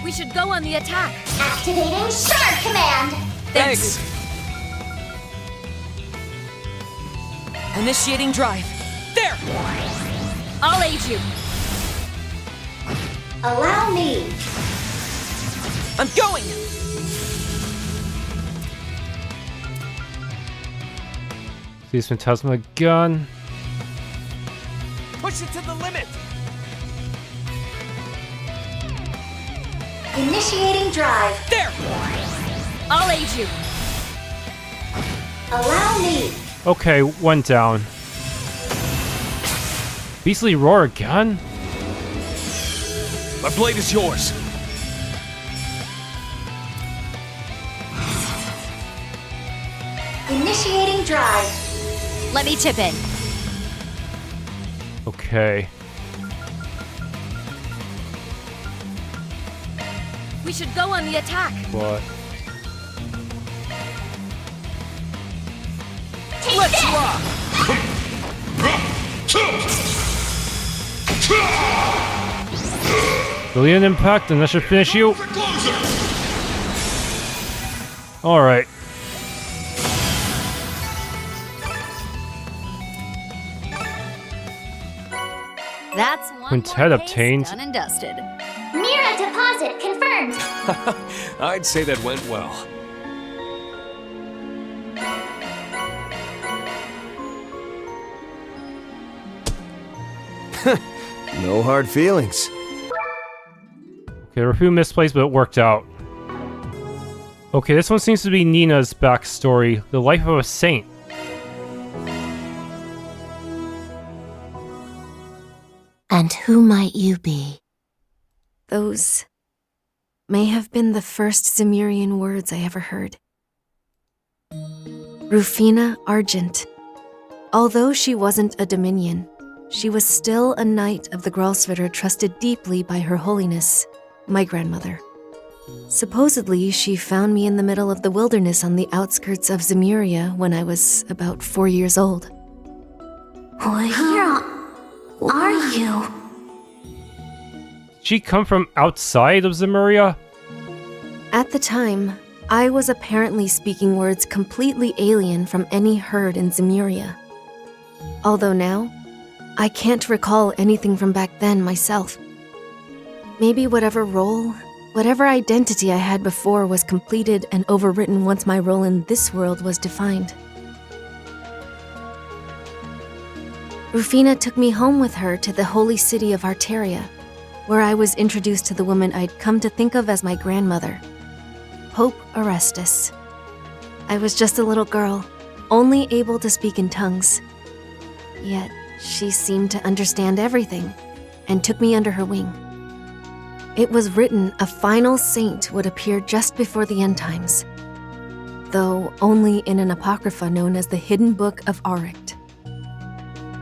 We should go on the attack! Activating Shard Command! Thanks! Initiating drive. There! I'll aid you! Allow me! I'm going! Seize Phantasma gun. Push it to the limit! Initiating drive. There! I'll aid you! Allow me! Okay, one down. Beastly Roar again? My blade is yours. Initiating drive. Let me chip in. Okay. We should go on the attack. What? Let's rock! Brilliant impact, and that should finish you. Alright. That's one Quintet more case obtained. done and dusted. Mira deposit confirmed. I'd say that went well. No hard feelings. Okay, there were a few misplays, but it worked out. Okay, this one seems to be Nina's backstory, the life of a saint. And who might you be? Those may have been the first Zemurian words I ever heard. Rufina Argent. Although she wasn't a Dominion, she was still a knight of the Gralsviter trusted deeply by Her Holiness, my grandmother. Supposedly, she found me in the middle of the wilderness on the outskirts of Zemuria when I was about 4 years old. Who are you? Did she come from outside of Zemuria? At the time, I was apparently speaking words completely alien from any heard in Zemuria. Although now, I can't recall anything from back then myself. Maybe whatever role, whatever identity I had before was completed and overwritten once my role in this world was defined. Rufina took me home with her to the holy city of Arteria, where I was introduced to the woman I'd come to think of as my grandmother, Hope Orestes. I was just a little girl, only able to speak in tongues. Yet, she seemed to understand everything, and took me under her wing. It was written a final saint would appear just before the end times, though only in an apocrypha known as the Hidden Book of Arict.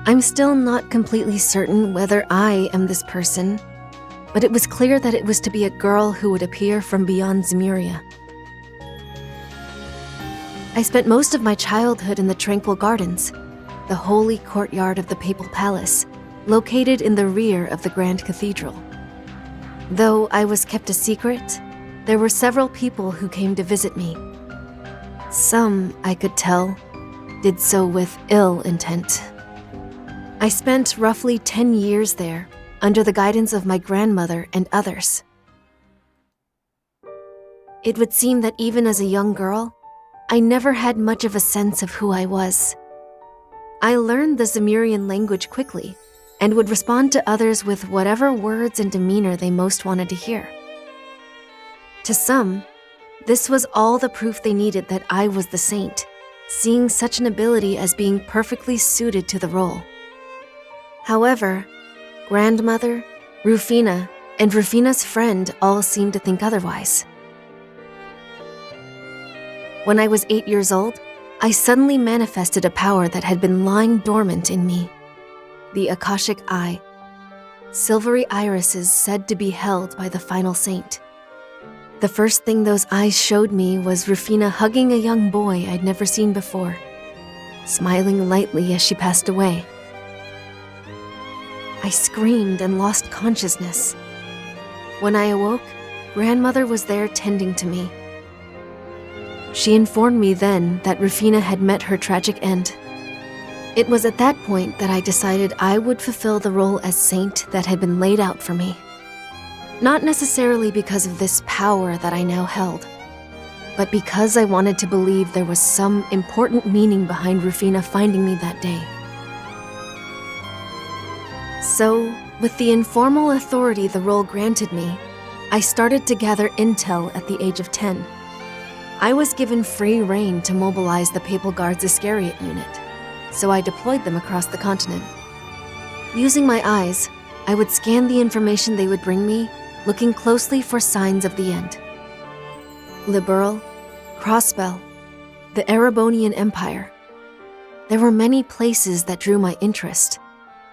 I'm still not completely certain whether I am this person, but it was clear that it was to be a girl who would appear from beyond Zemuria. I spent most of my childhood in the Tranquil Gardens, the holy courtyard of the Papal Palace, located in the rear of the Grand Cathedral. Though I was kept a secret, there were several people who came to visit me. Some, I could tell, did so with ill intent. I spent roughly 10 years there, under the guidance of my grandmother and others. It would seem that even as a young girl, I never had much of a sense of who I was. I learned the Zemurian language quickly, and would respond to others with whatever words and demeanor they most wanted to hear. To some, this was all the proof they needed that I was the saint, seeing such an ability as being perfectly suited to the role. However, grandmother, Rufina, and Rufina's friend all seemed to think otherwise. When I was 8 years old, I suddenly manifested a power that had been lying dormant in me. The Akashic Eye, silvery irises said to be held by the final saint. The first thing those eyes showed me was Rufina hugging a young boy I'd never seen before, smiling lightly as she passed away. I screamed and lost consciousness. When I awoke, grandmother was there tending to me. She informed me then that Rufina had met her tragic end. It was at that point that I decided I would fulfill the role as saint that had been laid out for me. Not necessarily because of this power that I now held, but because I wanted to believe there was some important meaning behind Rufina finding me that day. So, with the informal authority the role granted me, I started to gather intel at the age of 10. I was given free rein to mobilize the Papal Guard's Iscariot unit, so I deployed them across the continent. Using my eyes, I would scan the information they would bring me, looking closely for signs of the end. Liberal, Crossbell, the Erebonian Empire. There were many places that drew my interest,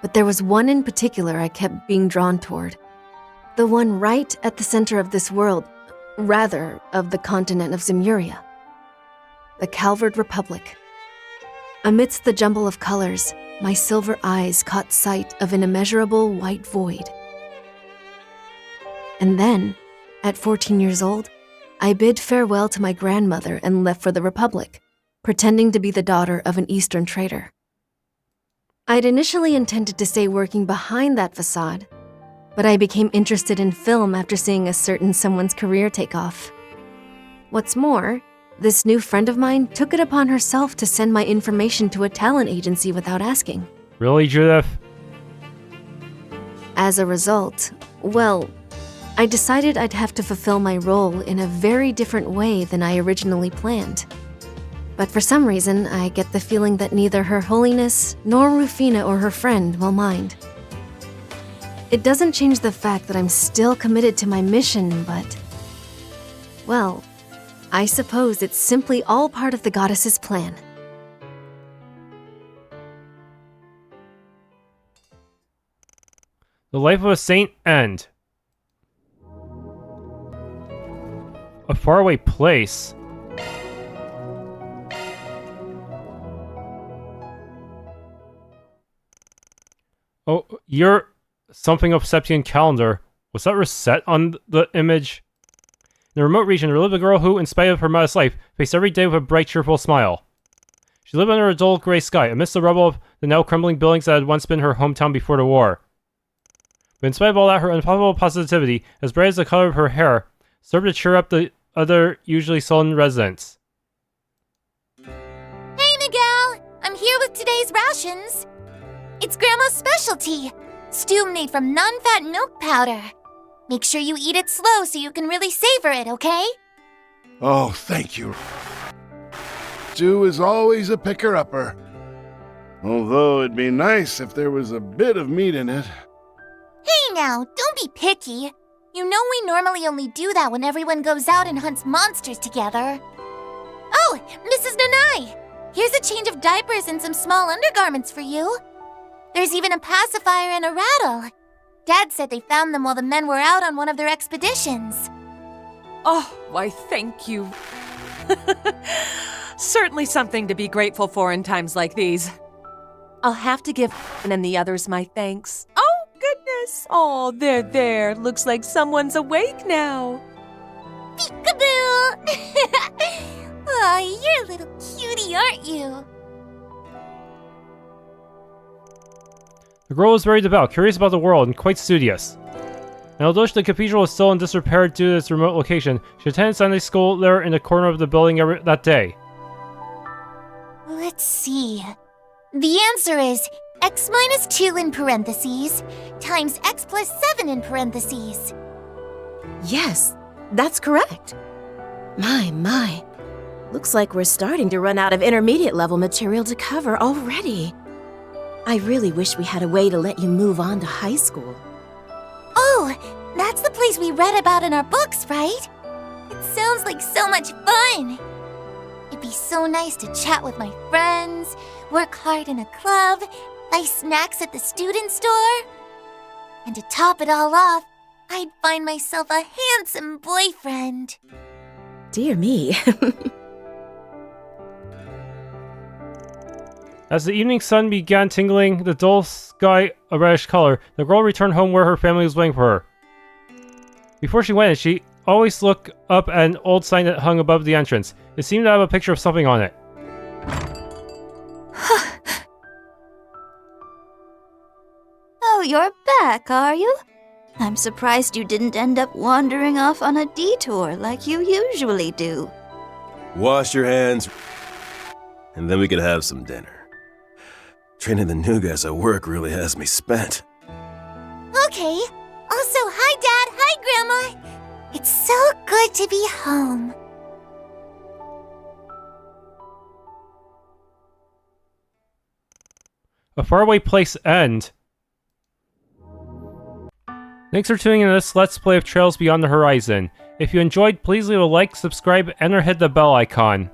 but there was one in particular I kept being drawn toward. The one right at the center of this world, rather, of the continent of Zemuria. The Calvard Republic. Amidst the jumble of colors, my silver eyes caught sight of an immeasurable white void. And then, at 14 years old, I bid farewell to my grandmother and left for the Republic, pretending to be the daughter of an Eastern trader. I'd initially intended to stay working behind that facade, but I became interested in film after seeing a certain someone's career take off. What's more, this new friend of mine took it upon herself to send my information to a talent agency without asking. Really, Judith? As a result, well, I decided I'd have to fulfill my role in a very different way than I originally planned. But for some reason, I get the feeling that neither Her Holiness nor Rufina or her friend will mind. It doesn't change the fact that I'm still committed to my mission, but... well, I suppose it's simply all part of the goddess's plan. The life of a saint end. A faraway place. Oh, you're something of Sept-Terrion calendar. Was that reset on the image? In a remote region, there lived a girl who, in spite of her modest life, faced every day with a bright, cheerful smile. She lived under a dull gray sky, amidst the rubble of the now crumbling buildings that had once been her hometown before the war. But in spite of all that, her unstoppable positivity, as bright as the color of her hair, served to cheer up the other, usually sullen residents. Hey, Miguel! I'm here with today's rations. It's Grandma's specialty. Stew made from non-fat milk powder. Make sure you eat it slow so you can really savor it, okay? Oh, thank you. Stew is always a picker-upper. Although it'd be nice if there was a bit of meat in it. Hey now, don't be picky. You know we normally only do that when everyone goes out and hunts monsters together. Oh, Mrs. Nanai! Here's a change of diapers and some small undergarments for you. There's even a pacifier and a rattle. Dad said they found them while the men were out on one of their expeditions. Oh, why thank you. Certainly something to be grateful for in times like these. I'll have to give and the others my thanks. Oh, goodness. Oh, there. Looks like someone's awake now. Peekaboo! Aw, you're a little cutie, aren't you? The girl was very devout, curious about the world, and quite studious. And although the cathedral was still in disrepair due to its remote location, she attended Sunday school there in the corner of the building that day. Let's see. The answer is x minus 2 in parentheses times x plus 7 in parentheses. Yes, that's correct. My. Looks like we're starting to run out of intermediate level material to cover already. I really wish we had a way to let you move on to high school. Oh, that's the place we read about in our books, right? It sounds like so much fun. It'd be so nice to chat with my friends, work hard in a club, buy snacks at the student store. And to top it all off, I'd find myself a handsome boyfriend. Dear me. As the evening sun began tingling the dull sky a reddish color, the girl returned home where her family was waiting for her. Before she went, she always looked up at an old sign that hung above the entrance. It seemed to have a picture of something on it. Oh, you're back, are you? I'm surprised you didn't end up wandering off on a detour like you usually do. Wash your hands, and then we could have some dinner. Training the new guys at work really has me spent. Okay. Also, hi, Dad. Hi, Grandma. It's so good to be home. A faraway place end. Thanks for tuning in to this Let's Play of Trails Beyond the Horizon. If you enjoyed, please leave a like, subscribe, and or hit the bell icon.